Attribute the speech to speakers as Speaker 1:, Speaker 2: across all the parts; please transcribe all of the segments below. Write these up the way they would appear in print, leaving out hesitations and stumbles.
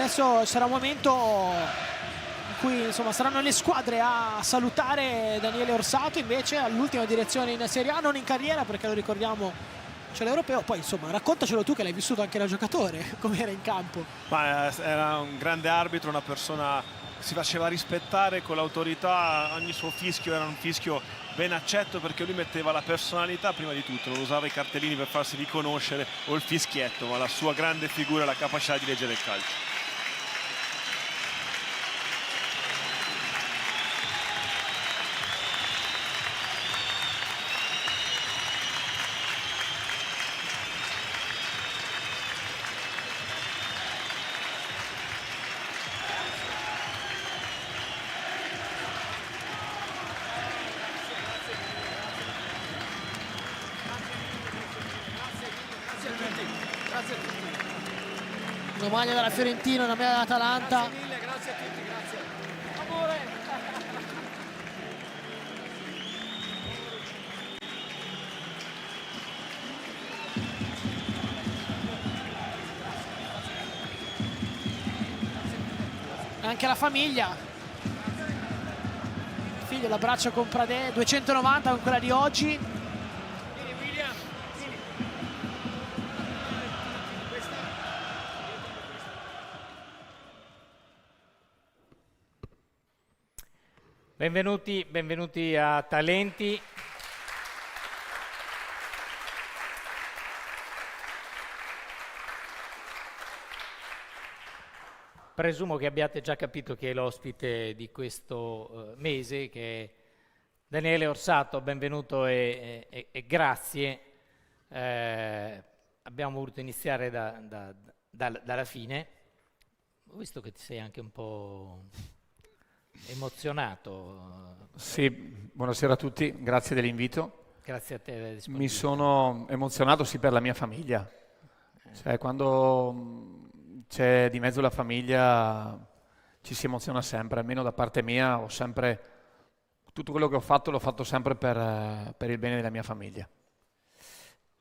Speaker 1: adesso sarà un momento in cui insomma saranno le squadre a salutare Daniele Orsato, invece all'ultima direzione in Serie A, non in carriera perché lo ricordiamo c'è l'Europeo. Poi insomma raccontacelo tu che l'hai vissuto anche da giocatore, come era in campo.
Speaker 2: Ma era un grande arbitro, una persona che si faceva rispettare con l'autorità, ogni suo fischio era un fischio ben accetto perché lui metteva la personalità prima di tutto, non usava i cartellini per farsi riconoscere o il fischietto, ma la sua grande figura e la capacità di leggere il calcio.
Speaker 1: Una maglia della Fiorentina, una maglia dell'Atalanta.
Speaker 3: Grazie mille, grazie a tutti, grazie. Amore.
Speaker 1: Anche la famiglia. Il figlio l'abbraccio con Pradè, 290 con quella di oggi.
Speaker 4: Benvenuti a Talenti. Presumo che abbiate già capito chi è l'ospite di questo mese, che è Daniele Orsato. Benvenuto e grazie. Abbiamo voluto iniziare dalla fine. Ho visto che ti sei anche un po' emozionato.
Speaker 5: Sì, buonasera a tutti, grazie dell'invito.
Speaker 4: Grazie a te della
Speaker 5: Mi
Speaker 4: disponibilità.
Speaker 5: sono emozionato sì per la mia famiglia, cioè quando c'è di mezzo la famiglia ci si emoziona sempre, almeno da parte mia ho sempre, tutto quello che ho fatto l'ho fatto sempre per il bene della mia famiglia.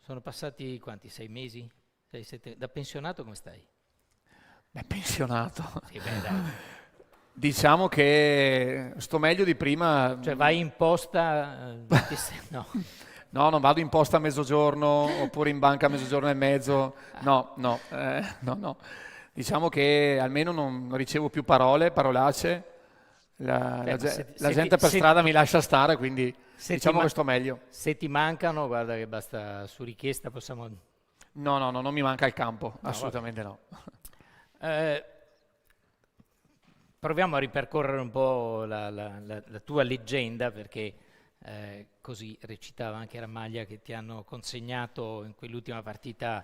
Speaker 4: Sono passati quanti? 6 mesi? 6-7? Da pensionato come stai?
Speaker 5: Beh, pensionato.
Speaker 4: Sì, beh, dai.
Speaker 5: Diciamo che sto meglio di prima.
Speaker 4: Cioè vai in posta? No.
Speaker 5: No, non vado in posta a mezzogiorno oppure in banca a mezzogiorno e mezzo. No. Diciamo che almeno non ricevo più parolacce. La gente per strada mi lascia stare, quindi diciamo che sto meglio.
Speaker 4: Se ti mancano, guarda che basta, su richiesta possiamo...
Speaker 5: No, non mi manca il campo, assolutamente no.
Speaker 4: Proviamo a ripercorrere un po' la tua leggenda, perché così recitava anche la maglia che ti hanno consegnato in quell'ultima partita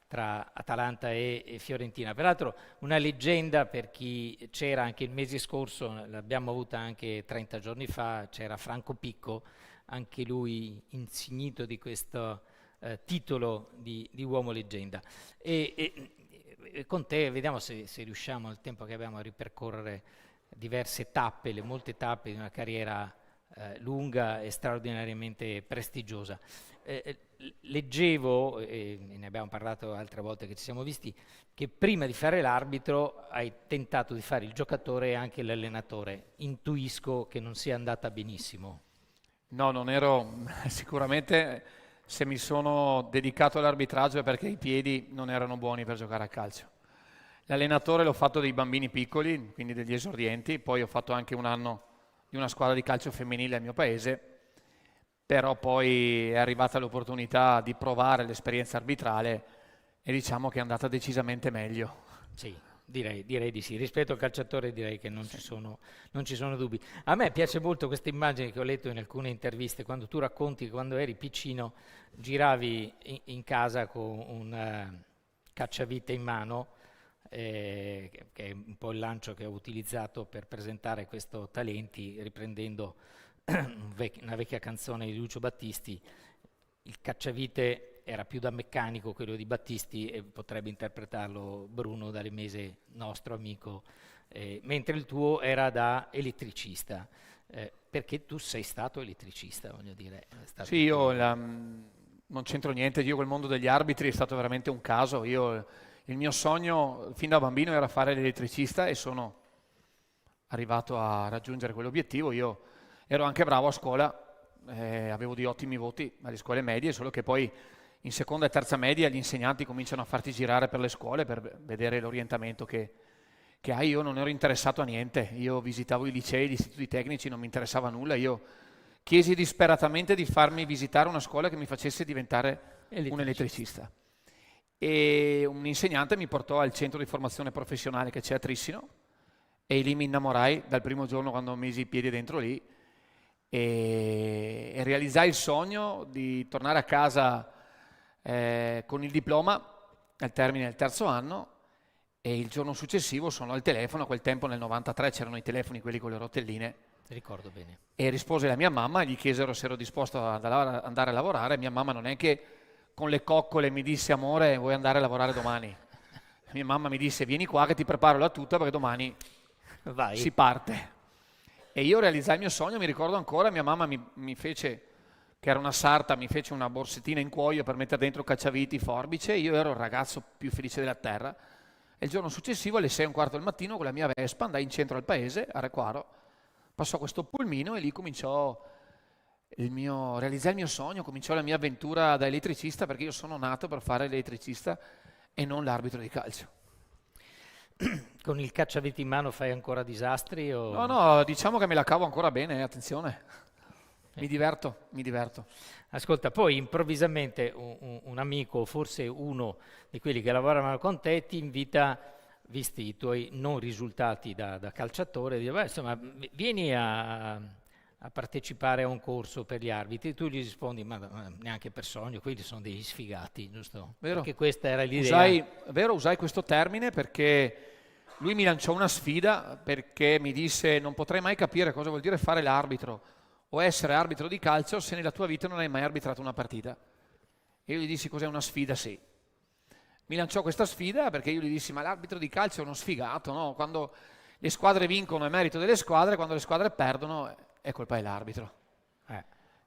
Speaker 4: tra Atalanta e Fiorentina. Peraltro una leggenda per chi c'era anche il mese scorso, l'abbiamo avuta anche 30 giorni fa, c'era Franco Picco, anche lui insignito di questo titolo di uomo leggenda. E con te vediamo se riusciamo nel tempo che abbiamo a ripercorrere diverse tappe, le molte tappe di una carriera lunga e straordinariamente prestigiosa. Leggevo, e ne abbiamo parlato altre volte che ci siamo visti, che prima di fare l'arbitro hai tentato di fare il giocatore e anche l'allenatore. Intuisco che non sia andata benissimo.
Speaker 5: No, non ero sicuramente, se mi sono dedicato all'arbitraggio è perché i piedi non erano buoni per giocare a calcio. L'allenatore l'ho fatto dei bambini piccoli, quindi degli esordienti, poi ho fatto anche un anno di una squadra di calcio femminile al mio paese, però poi è arrivata l'opportunità di provare l'esperienza arbitrale e diciamo che è andata decisamente meglio.
Speaker 4: Sì, direi di sì. Rispetto al calciatore direi che non ci sono dubbi. A me piace molto questa immagine che ho letto in alcune interviste, quando tu racconti che quando eri piccino giravi in casa con un cacciavite in mano, che è un po' il lancio che ho utilizzato per presentare questo Talenti, riprendendo una vecchia canzone di Lucio Battisti. Il cacciavite era più da meccanico quello di Battisti, e potrebbe interpretarlo Bruno D'Alemese, nostro amico, mentre il tuo era da elettricista, perché tu sei stato elettricista, voglio dire.
Speaker 5: Sì, io non c'entro niente, io col mondo degli arbitri è stato veramente un caso. Io Il mio sogno fin da bambino era fare l'elettricista e sono arrivato a raggiungere quell'obiettivo. Io ero anche bravo a scuola, avevo di ottimi voti alle scuole medie, solo che poi in seconda e terza media gli insegnanti cominciano a farti girare per le scuole per vedere l'orientamento che hai. Io non ero interessato a niente, io visitavo i licei, gli istituti tecnici, non mi interessava nulla. Io chiesi disperatamente di farmi visitare una scuola che mi facesse diventare un elettricista. E un insegnante mi portò al centro di formazione professionale che c'è a Trissino e lì mi innamorai dal primo giorno quando misi i piedi dentro lì e realizzai il sogno di tornare a casa con il diploma al termine del terzo anno, e il giorno successivo sono al telefono. A quel tempo nel 93 c'erano i telefoni, quelli con le rotelline.
Speaker 4: Ricordo bene.
Speaker 5: E rispose alla mia mamma, gli chiesero se ero disposto ad andare a lavorare. Mia mamma non è che con le coccole mi disse: amore, vuoi andare a lavorare domani? Mia mamma mi disse: vieni qua che ti preparo la tuta perché domani
Speaker 4: Vai.
Speaker 5: si parte. E io realizzai il mio sogno, mi ricordo ancora, mia mamma mi fece, che era una sarta, mi fece una borsettina in cuoio per mettere dentro cacciaviti, forbice. Io ero il ragazzo più felice della terra. E il giorno successivo alle 6:15 del mattino con la mia Vespa andai in centro al paese, a Requaro, passò questo pulmino e lì cominciò realizzai il mio sogno, cominciò la mia avventura da elettricista, perché io sono nato per fare l'elettricista e non l'arbitro di calcio.
Speaker 4: Con il cacciavite in mano fai ancora disastri? O...
Speaker 5: No, diciamo che me la cavo ancora bene, attenzione. Mi diverto.
Speaker 4: Ascolta, poi improvvisamente un amico, forse uno di quelli che lavoravano con te, ti invita, visti i tuoi non risultati da calciatore, dice: beh, insomma, vieni a partecipare a un corso per gli arbitri. Tu gli rispondi: ma neanche per sogno, quelli sono degli sfigati, giusto?
Speaker 5: Vero.
Speaker 4: Perché questa era l'idea.
Speaker 5: Usai questo termine perché lui mi lanciò una sfida, perché mi disse: non potrai mai capire cosa vuol dire fare l'arbitro o essere arbitro di calcio se nella tua vita non hai mai arbitrato una partita. E io gli dissi: cos'è una sfida? Sì. Mi lanciò questa sfida perché io gli dissi: ma l'arbitro di calcio è uno sfigato, no? Quando le squadre vincono è merito delle squadre, quando le squadre perdono è colpa dell'arbitro.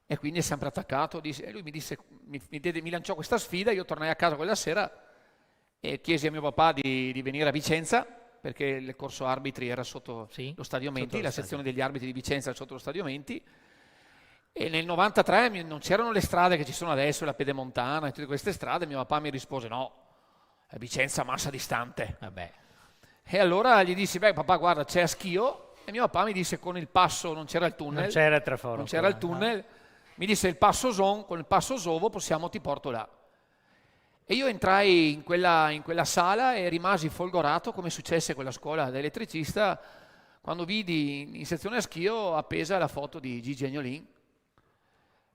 Speaker 5: E quindi è sempre attaccato. E lui mi disse, mi lanciò questa sfida. Io tornai a casa quella sera e chiesi a mio papà di venire a Vicenza, perché il corso arbitri era sotto lo Stadio Menti, la sezione degli arbitri di Vicenza era sotto lo Stadio Menti. E nel 93 non c'erano le strade che ci sono adesso, la Pedemontana e tutte queste strade. Mio papà mi rispose: no, a Vicenza massa distante.
Speaker 4: Vabbè.
Speaker 5: E allora gli dissi: beh papà, guarda, c'è a Schio. E mio papà mi disse: con il passo, non c'era il tunnel.
Speaker 4: Non c'era il traforo.
Speaker 5: Non c'era il tunnel. Mi disse: il passo Zon, con il passo Zovo ti porto là. E io entrai in quella sala e rimasi folgorato, come successe a quella scuola da elettricista, quando vidi in sezione a Schio appesa la foto di Gigi Agnolin.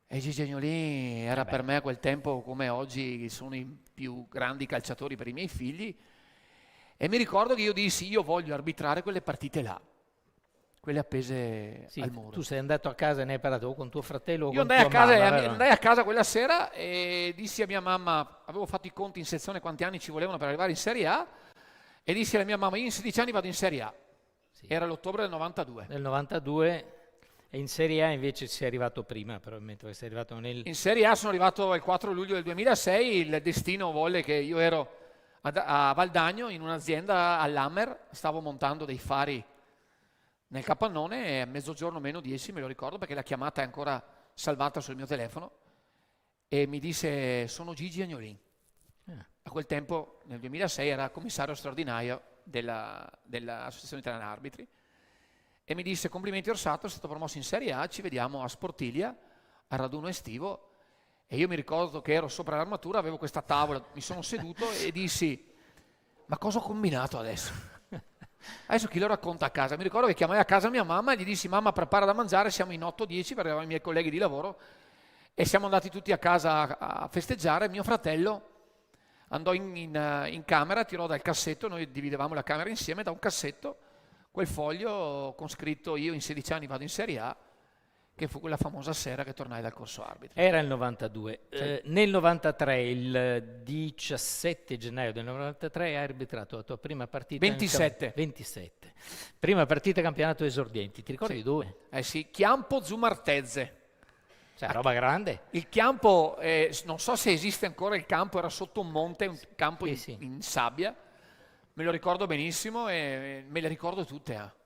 Speaker 5: E Gigi Agnolin era per me a quel tempo, come oggi sono i più grandi calciatori per i miei figli. E mi ricordo che io dissi: io voglio arbitrare quelle partite là, quelle appese al muro.
Speaker 4: Tu sei andato a casa e ne hai parlato o con tuo fratello o
Speaker 5: io
Speaker 4: con tua mamma?
Speaker 5: Andai a casa quella sera e dissi a mia mamma, avevo fatto i conti in sezione quanti anni ci volevano per arrivare in Serie A, e dissi alla mia mamma: io in 16 anni vado in Serie A. Era l'ottobre del 92.
Speaker 4: Nel 92, e in Serie A invece sei arrivato prima, probabilmente, perché sei arrivato
Speaker 5: In Serie A sono arrivato il 4 luglio del 2006, il destino volle che io ero a Valdagno in un'azienda all'Hammer, stavo montando dei fari nel capannone e a mezzogiorno meno 10, me lo ricordo perché la chiamata è ancora salvata sul mio telefono, e mi disse: sono Gigi Agnolin. A quel tempo, nel 2006, era commissario straordinario dell'Associazione Italiana Arbitri, e mi disse: complimenti Orsato, è stato promosso in Serie A, ci vediamo a Sportiglia al raduno estivo. E io mi ricordo che ero sopra l'armatura, avevo questa tavola, mi sono seduto e dissi: ma cosa ho combinato adesso? Adesso chi lo racconta a casa? Mi ricordo che chiamai a casa mia mamma e gli dissi: mamma, prepara da mangiare, siamo in 8-10 perché eravamo i miei colleghi di lavoro, e siamo andati tutti a casa a festeggiare. Mio fratello andò in camera, tirò dal cassetto, noi dividevamo la camera insieme, da un cassetto quel foglio con scritto: io in 16 anni vado in Serie A, che fu quella famosa sera che tornai dal corso arbitro.
Speaker 4: Era il 92. Sì. Nel 93, il 17 gennaio del 93, hai arbitrato la tua prima partita. 27. Prima partita campionato esordienti. Ti ricordi dove?
Speaker 5: Sì, Chiampo Zumartezze.
Speaker 4: Cioè, roba grande.
Speaker 5: Il campo, non so se esiste ancora il campo, era sotto un monte, un campo
Speaker 4: Sì.
Speaker 5: in sabbia, me lo ricordo benissimo e me le ricordo tutte.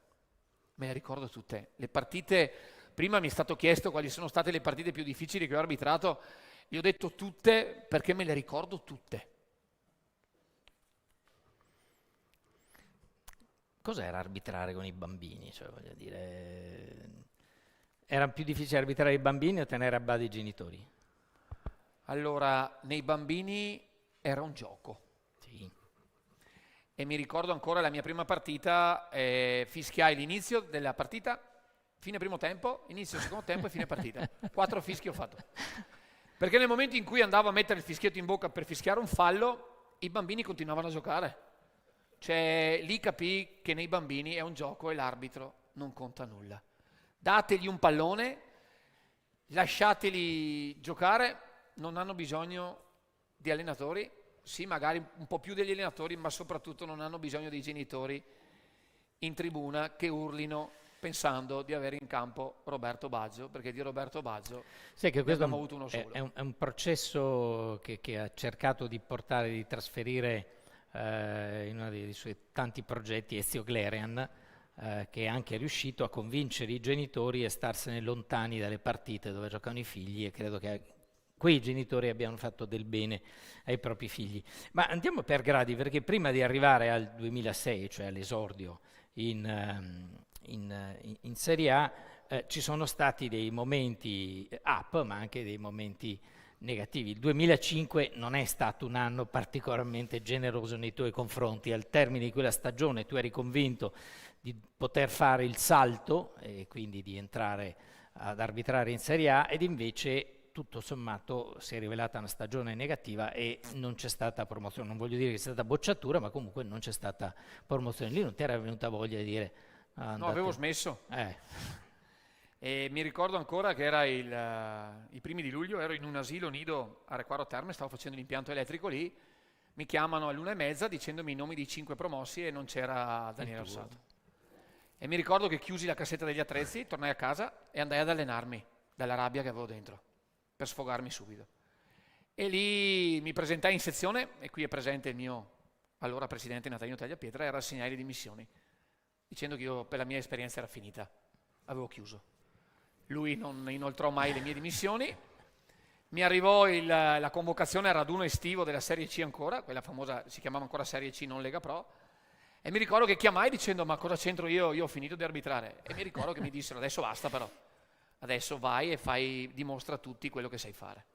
Speaker 5: Me le ricordo tutte. Le partite, prima mi è stato chiesto quali sono state le partite più difficili che ho arbitrato, gli ho detto tutte perché me le ricordo tutte.
Speaker 4: Cos'era arbitrare con i bambini? Cioè, voglio dire, era più difficile arbitrare i bambini o tenere a bada i genitori?
Speaker 5: Allora, nei bambini era un gioco.
Speaker 4: Sì.
Speaker 5: E mi ricordo ancora la mia prima partita, fischiai l'inizio della partita, fine primo tempo, inizio secondo tempo e fine partita. 4 fischi ho fatto. Perché nel momento in cui andavo a mettere il fischietto in bocca per fischiare un fallo, i bambini continuavano a giocare. Cioè, lì capii che nei bambini è un gioco e l'arbitro non conta nulla. Dategli un pallone, lasciateli giocare, non hanno bisogno di allenatori, sì, magari un po' più degli allenatori, ma soprattutto non hanno bisogno dei genitori in tribuna che urlino pensando di avere in campo Roberto Baggio, perché di Roberto Baggio
Speaker 4: Sai che questo
Speaker 5: abbiamo avuto uno solo.
Speaker 4: è un processo che ha cercato di portare, di trasferire in uno dei suoi tanti progetti Ezio Glerian, che è anche riuscito a convincere i genitori a starsene lontani dalle partite dove giocano i figli, e credo che quei genitori abbiano fatto del bene ai propri figli. Ma andiamo per gradi, perché prima di arrivare al 2006, cioè all'esordio in Serie A, ci sono stati dei momenti up, ma anche dei momenti negativi. Il 2005 non è stato un anno particolarmente generoso nei tuoi confronti. Al termine di quella stagione tu eri convinto di poter fare il salto e quindi di entrare ad arbitrare in Serie A, ed invece tutto sommato si è rivelata una stagione negativa e non c'è stata promozione. Non voglio dire che sia stata bocciatura, ma comunque non c'è stata promozione. Lì non ti era venuta voglia di dire
Speaker 5: No, avevo smesso. E mi ricordo ancora che era i primi di luglio, ero in un asilo nido a Requaro Terme, stavo facendo l'impianto elettrico lì, mi chiamano all'1:30 dicendomi i nomi dei 5 promossi e non c'era Daniele Orsato. E mi ricordo che chiusi la cassetta degli attrezzi, tornai a casa e andai ad allenarmi dalla rabbia che avevo dentro, per sfogarmi subito. E lì mi presentai in sezione, e qui è presente il mio allora presidente Natalino Tagliapietra, e rassegnai le dimissioni, dicendo che io per la mia esperienza era finita, avevo chiuso. Lui non inoltrò mai le mie dimissioni, mi arrivò la convocazione al raduno estivo della Serie C ancora, quella famosa, si chiamava ancora Serie C, non Lega Pro, e mi ricordo che chiamai dicendo ma cosa c'entro io ho finito di arbitrare, e mi ricordo che mi dissero adesso basta però, adesso vai e dimostra a tutti quello che sai fare.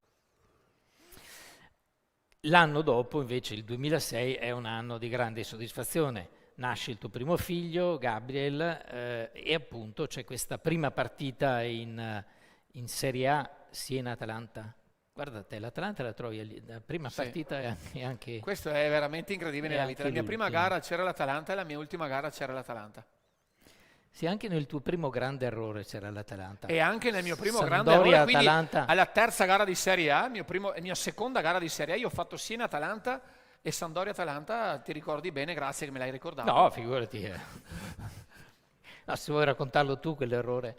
Speaker 4: L'anno dopo invece, il 2006, è un anno di grande soddisfazione. Nasce il tuo primo figlio, Gabriel, e appunto c'è questa prima partita in Serie A, Siena-Atalanta. Guardate, l'Atalanta la trovi lì, la prima partita è anche...
Speaker 5: Questo è veramente incredibile nella vita. La mia prima gara c'era l'Atalanta e la mia ultima gara c'era l'Atalanta.
Speaker 4: Sì, anche nel tuo primo grande errore c'era l'Atalanta.
Speaker 5: E anche nel mio primo
Speaker 4: Sampdoria,
Speaker 5: grande errore, quindi
Speaker 4: Atalanta.
Speaker 5: alla terza gara di Serie A, mia seconda gara di Serie A, io ho fatto Siena-Atalanta e Sampdoria-Atalanta, ti ricordi bene, grazie che me l'hai ricordato.
Speaker 4: No, figurati. No, se vuoi raccontarlo tu quell'errore.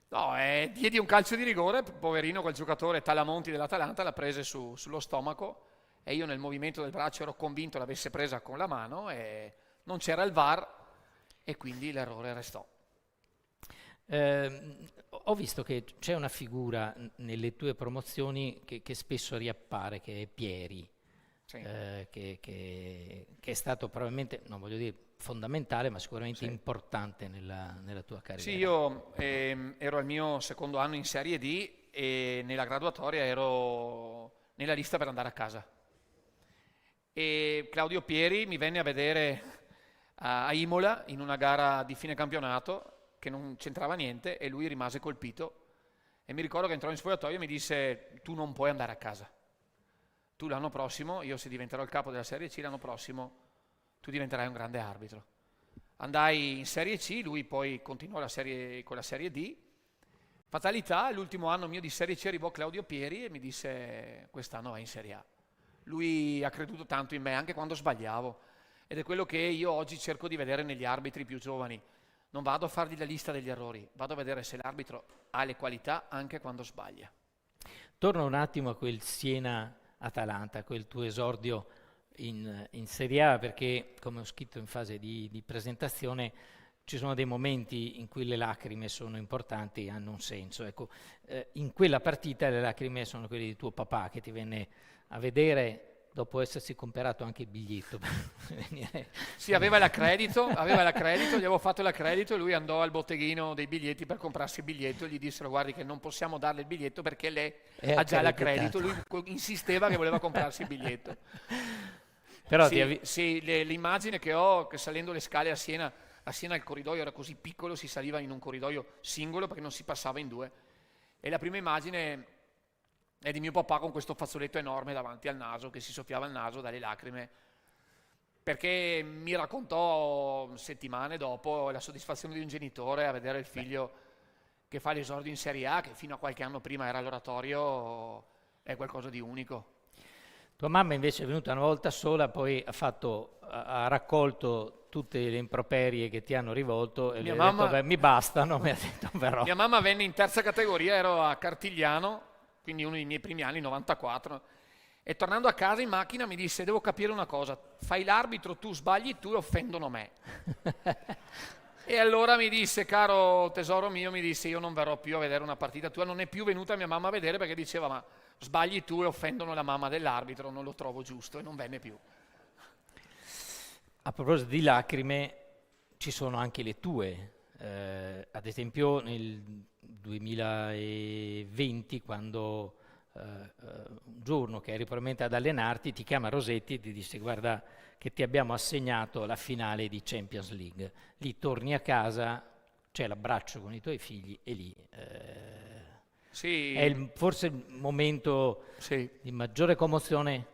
Speaker 5: No, diedi un calcio di rigore, poverino quel giocatore Talamonti dell'Atalanta, l'ha presa sullo stomaco e io nel movimento del braccio ero convinto l'avesse presa con la mano e non c'era il VAR e quindi l'errore restò.
Speaker 4: Ho visto che c'è una figura nelle tue promozioni che spesso riappare, che è Pieri. Sì. Che è stato probabilmente, non voglio dire fondamentale, ma sicuramente importante nella tua carriera.
Speaker 5: Sì, io ero al mio secondo anno in Serie D e nella graduatoria ero nella lista per andare a casa. E Claudio Pieri mi venne a vedere a Imola in una gara di fine campionato che non c'entrava niente e lui rimase colpito e mi ricordo che entrò in spogliatoio e mi disse tu non puoi andare a casa. Tu l'anno prossimo, io se diventerò il capo della Serie C, l'anno prossimo tu diventerai un grande arbitro. Andai in Serie C, lui poi continuò con la Serie D. Fatalità, l'ultimo anno mio di Serie C arrivò Claudio Pieri e mi disse quest'anno vai in Serie A. Lui ha creduto tanto in me anche quando sbagliavo ed è quello che io oggi cerco di vedere negli arbitri più giovani. Non vado a fargli la lista degli errori, vado a vedere se l'arbitro ha le qualità anche quando sbaglia.
Speaker 4: Torno un attimo a quel Siena-Atalanta, quel tuo esordio in Serie A, perché come ho scritto in fase di presentazione ci sono dei momenti in cui le lacrime sono importanti e hanno un senso. Ecco, in quella partita le lacrime sono quelle di tuo papà che ti venne a vedere dopo essersi comprato anche il biglietto per venire.
Speaker 5: Sì, aveva l'accredito, gli avevo fatto l'accredito e lui andò al botteghino dei biglietti per comprarsi il biglietto e gli dissero guardi che non possiamo darle il biglietto perché lei ha già l'accredito, lui insisteva che voleva comprarsi il biglietto.
Speaker 4: Però
Speaker 5: sì, l'immagine che ho che salendo le scale a Siena il corridoio era così piccolo, si saliva in un corridoio singolo perché non si passava in due. E la prima immagine è di mio papà con questo fazzoletto enorme davanti al naso, che si soffiava il naso dalle lacrime, perché mi raccontò settimane dopo la soddisfazione di un genitore a vedere il figlio che fa l'esordio in Serie A, che fino a qualche anno prima era all'oratorio, è qualcosa di unico.
Speaker 4: Tua mamma invece è venuta una volta sola, poi ha raccolto tutte le improperie che ti hanno rivolto e
Speaker 5: Mia
Speaker 4: le
Speaker 5: mamma-
Speaker 4: ha detto, "Beh, mi bastano", mi ha detto però.
Speaker 5: Mia mamma venne in terza categoria, ero a Cartigliano, quindi uno dei miei primi anni, 94, e tornando a casa in macchina mi disse devo capire una cosa, fai l'arbitro, tu sbagli tu e offendono me. E allora mi disse, caro tesoro mio, mi disse io non verrò più a vedere una partita tua, non è più venuta mia mamma a vedere perché diceva ma sbagli tu e offendono la mamma dell'arbitro, non lo trovo giusto e non venne più.
Speaker 4: A proposito di lacrime, ci sono anche le tue. Ad esempio nel 2020, quando un giorno che eri probabilmente ad allenarti, ti chiama Rosetti e ti dice guarda che ti abbiamo assegnato la finale di Champions League. Lì torni a casa, c'è l'abbraccio con i tuoi figli e lì
Speaker 5: Sì,
Speaker 4: è forse il momento
Speaker 5: sì.
Speaker 4: di maggiore commozione.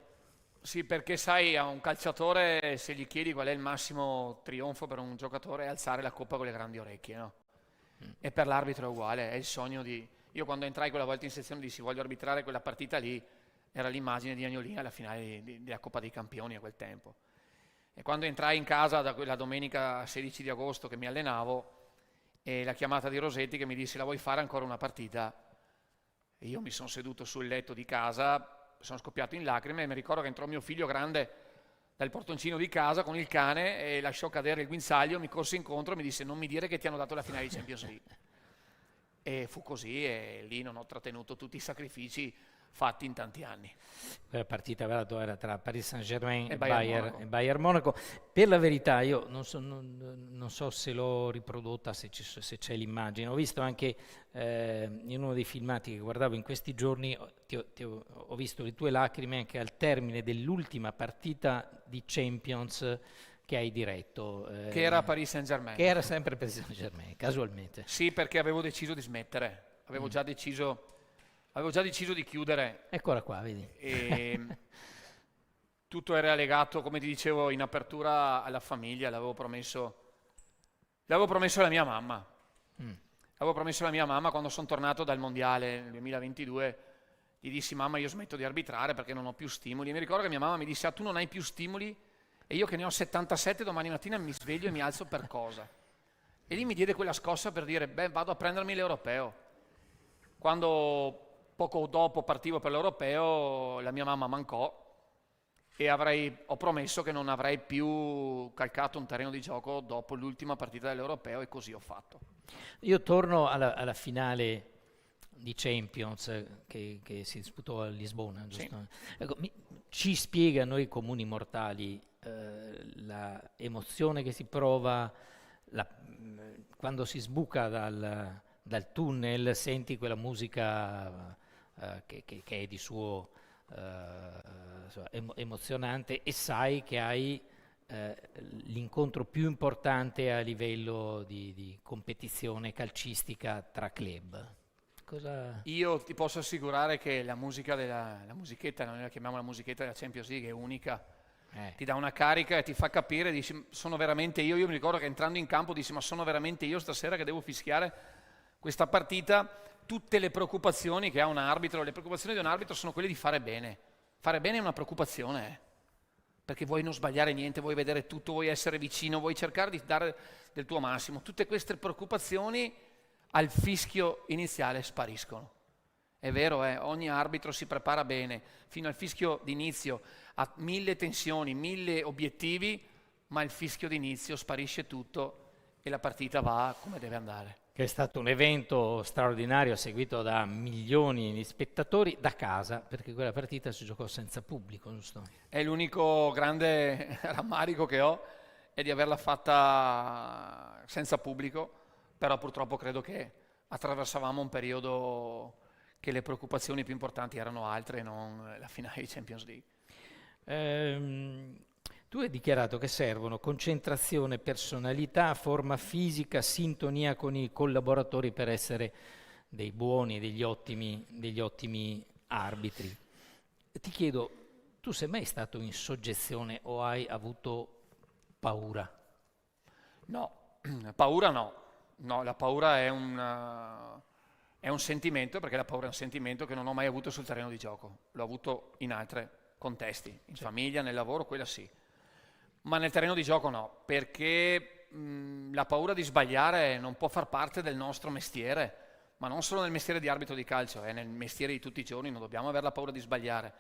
Speaker 5: Sì, perché sai, a un calciatore se gli chiedi qual è il massimo trionfo per un giocatore è alzare la coppa con le grandi orecchie, no? E per l'arbitro è uguale, è il sogno di... Io quando entrai quella volta in sezione dissi voglio arbitrare quella partita lì, era l'immagine di Agnolini alla finale della Coppa dei Campioni a quel tempo. E quando entrai in casa da quella domenica 16 di agosto che mi allenavo e la chiamata di Rosetti che mi disse la vuoi fare ancora una partita? E io mi sono seduto sul letto di casa, sono scoppiato in lacrime e mi ricordo che entrò mio figlio grande dal portoncino di casa con il cane e lasciò cadere il guinzaglio, mi corse incontro e mi disse non mi dire che ti hanno dato la finale di Champions League. E fu così e lì non ho trattenuto tutti i sacrifici fatti in tanti anni.
Speaker 4: La partita era tra Paris Saint-Germain
Speaker 5: E
Speaker 4: e
Speaker 5: Bayern
Speaker 4: Bayern Monaco. Per la verità io non so se l'ho riprodotta, se c'è l'immagine. Ho visto anche in uno dei filmati che guardavo in questi giorni, ho visto le tue lacrime anche al termine dell'ultima partita di Champions che hai diretto.
Speaker 5: Che era Paris Saint-Germain.
Speaker 4: Che era sempre Paris Saint-Germain, casualmente.
Speaker 5: Sì, perché avevo deciso di smettere, avevo già deciso di chiudere.
Speaker 4: Eccola qua, vedi.
Speaker 5: E tutto era legato, come ti dicevo in apertura, alla famiglia, l'avevo promesso alla mia mamma. Avevo promesso alla mia mamma quando sono tornato dal mondiale nel 2022, gli dissi mamma io smetto di arbitrare perché non ho più stimoli. E mi ricordo che mia mamma mi disse tu non hai più stimoli e io che ne ho 77 domani mattina mi sveglio e mi alzo per cosa? E lì mi diede quella scossa per dire vado a prendermi l'europeo. Quando poco dopo partivo per l'europeo la mia mamma mancò e ho promesso che non avrei più calcato un terreno di gioco dopo l'ultima partita dell'europeo e così ho fatto.
Speaker 4: Io torno alla finale di Champions che si disputò a Lisbona, giusto? Sì. Ecco, ci spiega a noi comuni mortali la emozione che si prova quando si sbuca dal tunnel, senti quella musica che è di suo emozionante e sai che hai l'incontro più importante a livello di competizione calcistica tra club.
Speaker 5: Io ti posso assicurare che la musichetta, noi la chiamiamo la musichetta della Champions League, è unica. Ti dà una carica e ti fa capire, dici sono veramente io mi ricordo che entrando in campo dissi ma sono veramente io stasera che devo fischiare questa partita. Tutte le preoccupazioni che ha un arbitro, le preoccupazioni di un arbitro sono quelle di fare bene. Fare bene è una preoccupazione, perché vuoi non sbagliare niente, vuoi vedere tutto, vuoi essere vicino, vuoi cercare di dare del tuo massimo. Tutte queste preoccupazioni al fischio iniziale spariscono È vero, ogni arbitro si prepara bene, fino al fischio d'inizio ha 1000 tensioni, 1000 obiettivi, ma il fischio d'inizio sparisce tutto e la partita va come deve andare.
Speaker 4: Che è stato un evento straordinario seguito da milioni di spettatori da casa, perché quella partita si giocò senza pubblico, giusto?
Speaker 5: È l'unico grande rammarico che ho, è di averla fatta senza pubblico, però purtroppo credo che attraversavamo un periodo che le preoccupazioni più importanti erano altre e non la finale di Champions League.
Speaker 4: Tu hai dichiarato che servono concentrazione, personalità, forma fisica, sintonia con i collaboratori per essere dei buoni, degli ottimi arbitri. Ti chiedo, tu sei mai stato in soggezione o hai avuto paura?
Speaker 5: No, paura no. No, la paura è un sentimento, perché la paura è un sentimento che non ho mai avuto sul terreno di gioco. L'ho avuto in altri contesti, in famiglia, nel lavoro, quella sì. Ma nel terreno di gioco no, perché la paura di sbagliare non può far parte del nostro mestiere, ma non solo nel mestiere di arbitro di calcio, è nel mestiere di tutti i giorni, non dobbiamo avere la paura di sbagliare.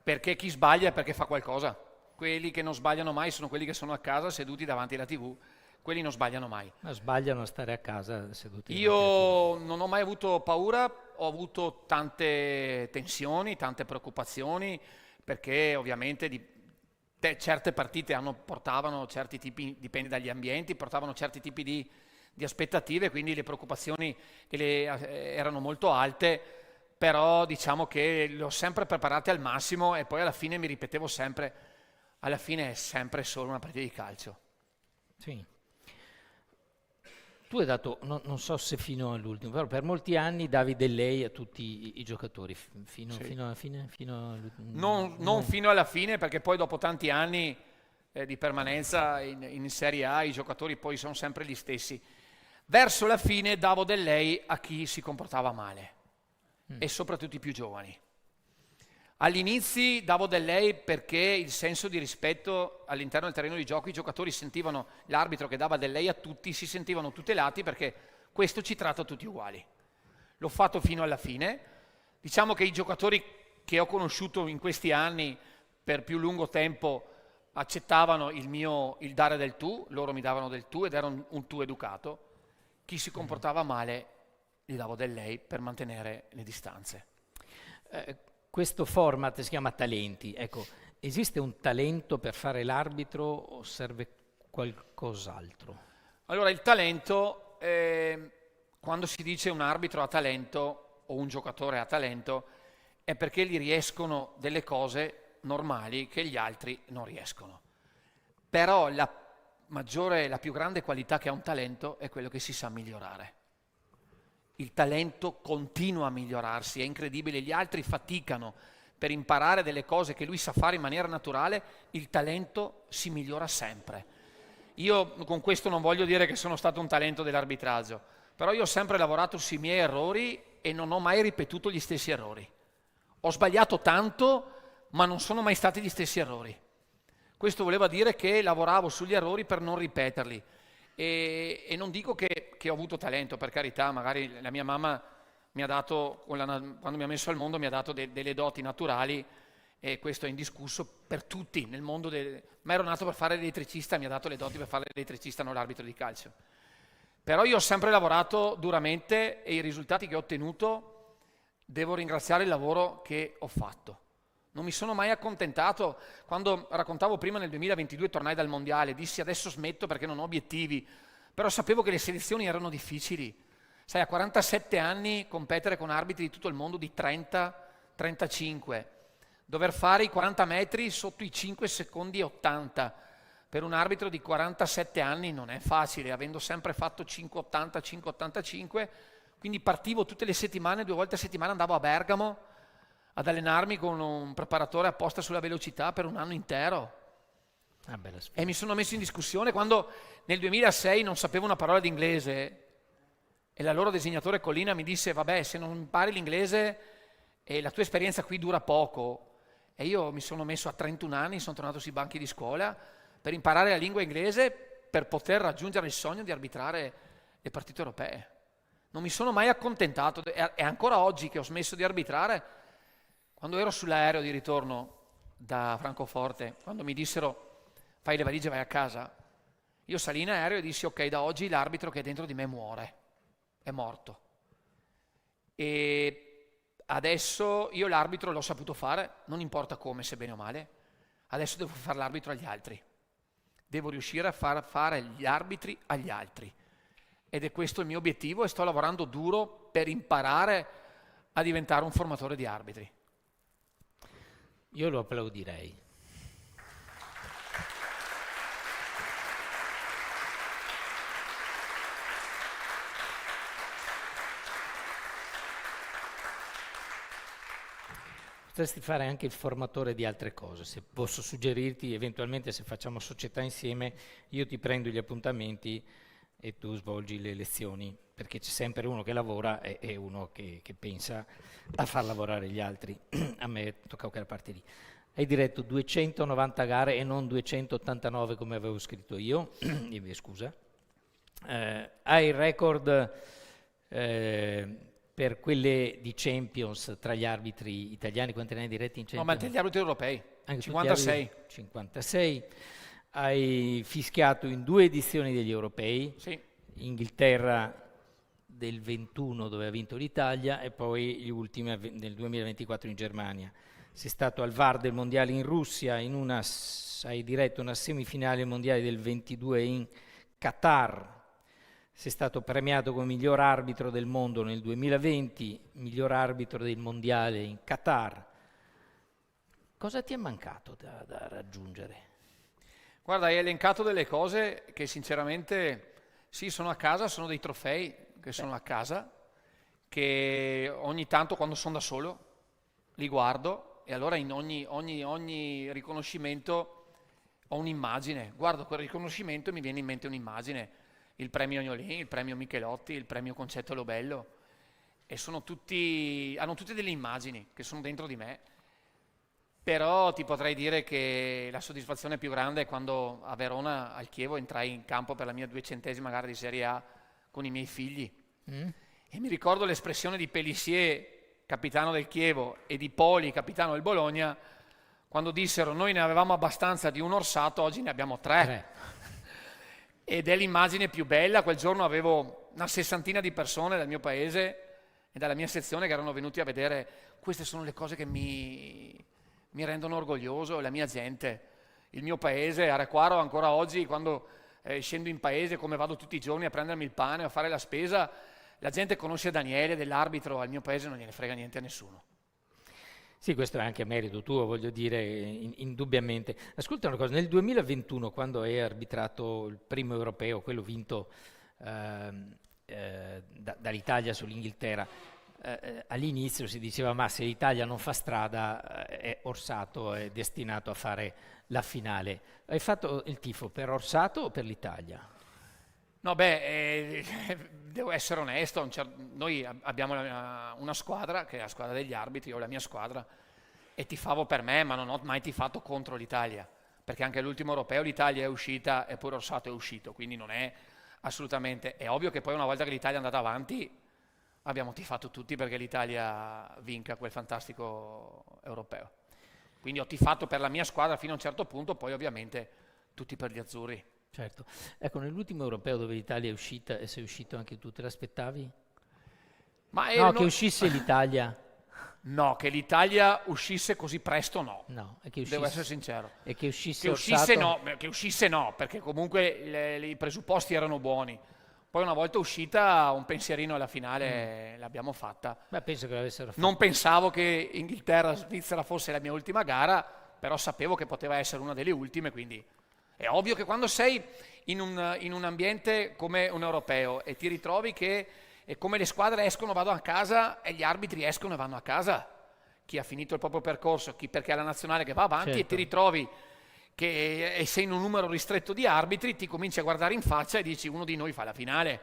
Speaker 5: Perché chi sbaglia è perché fa qualcosa. Quelli che non sbagliano mai sono quelli che sono a casa seduti davanti alla TV, quelli non sbagliano mai.
Speaker 4: Ma sbagliano a stare a casa seduti?
Speaker 5: Io non ho mai avuto paura, ho avuto tante tensioni, tante preoccupazioni, perché ovviamente certe partite portavano certi tipi, dipende dagli ambienti, portavano certi tipi di aspettative, quindi le preoccupazioni erano molto alte, però diciamo che le ho sempre preparate al massimo e poi alla fine mi ripetevo sempre, alla fine è sempre solo una partita di calcio.
Speaker 4: Sì. Tu hai dato, non so se fino all'ultimo, però per molti anni davi del lei a tutti i giocatori, fino alla fine?
Speaker 5: Non fino alla fine, perché poi dopo tanti anni di permanenza in Serie A i giocatori poi sono sempre gli stessi. Verso la fine davo del lei a chi si comportava male e soprattutto i più giovani. All'inizio davo del lei perché il senso di rispetto all'interno del terreno di gioco, i giocatori sentivano l'arbitro che dava del lei a tutti, si sentivano tutelati perché questo ci tratta tutti uguali. L'ho fatto fino alla fine. Diciamo che i giocatori che ho conosciuto in questi anni per più lungo tempo accettavano il dare del tu, loro mi davano del tu ed era un tu educato. Chi si comportava male gli davo del lei per mantenere le distanze.
Speaker 4: Questo format si chiama Talenti. Ecco, esiste un talento per fare l'arbitro o serve qualcos'altro?
Speaker 5: Allora, il talento, quando si dice un arbitro ha talento o un giocatore ha talento, è perché gli riescono delle cose normali che gli altri non riescono. Però la più grande qualità che ha un talento è quello che si sa migliorare. Il talento continua a migliorarsi, è incredibile, gli altri faticano per imparare delle cose che lui sa fare in maniera naturale, il talento si migliora sempre. Io con questo non voglio dire che sono stato un talento dell'arbitraggio, però io ho sempre lavorato sui miei errori e non ho mai ripetuto gli stessi errori. Ho sbagliato tanto, ma non sono mai stati gli stessi errori. Questo voleva dire che lavoravo sugli errori per non ripeterli. E non dico che ho avuto talento, per carità, magari la mia mamma mi ha dato, quando mi ha messo al mondo, mi ha dato delle doti naturali e questo è indiscusso per tutti nel mondo. Ma ero nato per fare l'elettricista, mi ha dato le doti per fare l'elettricista, non l'arbitro di calcio. Però io ho sempre lavorato duramente e i risultati che ho ottenuto devo ringraziare il lavoro che ho fatto. Non mi sono mai accontentato. Quando raccontavo prima nel 2022 tornai dal mondiale, dissi adesso smetto perché non ho obiettivi, però sapevo che le selezioni erano difficili. Sai, a 47 anni competere con arbitri di tutto il mondo di 30-35, dover fare i 40 metri sotto i 5 secondi e 80, per un arbitro di 47 anni non è facile, avendo sempre fatto 5,80, 5,85, quindi partivo tutte le settimane, 2 volte a settimana andavo a Bergamo ad allenarmi con un preparatore apposta sulla velocità per un anno intero. E mi sono messo in discussione quando nel 2006 non sapevo una parola di inglese e l'allora disegnatore Collina mi disse vabbè, se non impari l'inglese e la tua esperienza qui dura poco. E io mi sono messo a 31 anni, sono tornato sui banchi di scuola per imparare la lingua inglese per poter raggiungere il sogno di arbitrare le partite europee. Non mi sono mai accontentato e ancora oggi che ho smesso di arbitrare, quando ero sull'aereo di ritorno da Francoforte, quando mi dissero fai le valigie e vai a casa, io salì in aereo e dissi ok, da oggi l'arbitro che è dentro di me muore, è morto. E adesso io l'arbitro l'ho saputo fare, non importa come, se bene o male, adesso devo fare l'arbitro agli altri. Devo riuscire a far fare gli arbitri agli altri. Ed è questo il mio obiettivo e sto lavorando duro per imparare a diventare un formatore di arbitri.
Speaker 4: Io lo applaudirei. Potresti fare anche il formatore di altre cose. Se posso suggerirti, eventualmente se facciamo società insieme, io ti prendo gli appuntamenti e tu svolgi le lezioni, perché c'è sempre uno che lavora e uno che pensa a far lavorare gli altri. A me tocca quella parte lì. Hai diretto 290 gare e non 289 come avevo scritto io, scusa. Hai il record per quelle di Champions tra gli arbitri italiani. Quanti ne hai diretti in Champions?
Speaker 5: No, ma anche gli arbitri europei,
Speaker 4: Anche
Speaker 5: 56.
Speaker 4: 56. Hai fischiato in 2 edizioni degli europei,
Speaker 5: Sì.
Speaker 4: Inghilterra del 21 dove ha vinto l'Italia e poi gli ultimi nel 2024 in Germania. Sei stato al VAR del mondiale in Russia, hai diretto una semifinale mondiale del 22 in Qatar. Sei stato premiato come miglior arbitro del mondo nel 2020, miglior arbitro del mondiale in Qatar. Cosa ti è mancato da raggiungere?
Speaker 5: Guarda, hai elencato delle cose che sinceramente sì, sono a casa, sono dei trofei che sono a casa, che ogni tanto quando sono da solo li guardo e allora in ogni riconoscimento ho un'immagine. Guardo quel riconoscimento e mi viene in mente un'immagine. Il premio Agnolini, il premio Michelotti, il premio Concetto Lobello, e hanno tutte delle immagini che sono dentro di me. Però ti potrei dire che la soddisfazione più grande è quando a Verona, al Chievo, entrai in campo per la mia 200ª gara di Serie A con i miei figli. E mi ricordo l'espressione di Pélissier, capitano del Chievo, e di Poli, capitano del Bologna, quando dissero noi ne avevamo abbastanza di un orsato, oggi ne abbiamo 3. Ed è l'immagine più bella. Quel giorno avevo una 60ina di persone dal mio paese e dalla mia sezione che erano venuti a vedere. Queste sono le cose che mi rendono orgoglioso, la mia gente, il mio paese. A Requaro ancora oggi, quando scendo in paese, come vado tutti i giorni a prendermi il pane, a fare la spesa, la gente conosce Daniele, dell'arbitro, al mio paese non gliene frega niente a nessuno.
Speaker 4: Sì, questo è anche merito tuo, voglio dire, indubbiamente. Ascolta una cosa, nel 2021, quando hai arbitrato il primo europeo, quello vinto dall'Italia sull'Inghilterra, all'inizio si diceva ma se l'Italia non fa strada, Orsato è destinato a fare la finale. Hai fatto il tifo per Orsato o per l'Italia?
Speaker 5: No, devo essere onesto, noi abbiamo una squadra che è la squadra degli arbitri, io ho la mia squadra e tifavo per me, ma non ho mai tifato contro l'Italia, perché anche all'ultimo europeo l'Italia è uscita e pure Orsato è uscito, quindi non è assolutamente... È ovvio che poi una volta che l'Italia è andata avanti abbiamo tifato tutti perché l'Italia vinca quel fantastico europeo. Quindi ho tifato per la mia squadra fino a un certo punto, poi ovviamente tutti per gli azzurri.
Speaker 4: Certo. Ecco, nell'ultimo europeo dove l'Italia è uscita e sei uscito anche tu, te l'aspettavi? Che uscisse l'Italia.
Speaker 5: No, che l'Italia uscisse così presto no.
Speaker 4: No, è che uscisse,
Speaker 5: devo essere sincero.
Speaker 4: E che uscisse
Speaker 5: che uscisse no, perché comunque i presupposti erano buoni. Poi una volta uscita un pensierino alla finale l'abbiamo fatta.
Speaker 4: Beh, penso che l'avessero fatto.
Speaker 5: Non pensavo che Inghilterra-Svizzera fosse la mia ultima gara, però sapevo che poteva essere una delle ultime, quindi è ovvio che quando sei in un ambiente come un europeo e ti ritrovi che è come le squadre escono vanno a casa e gli arbitri escono e vanno a casa, chi ha finito il proprio percorso, chi perché ha la nazionale che va avanti, certo. E ti ritrovi che sei in un numero ristretto di arbitri, ti cominci a guardare in faccia e dici uno di noi fa la finale.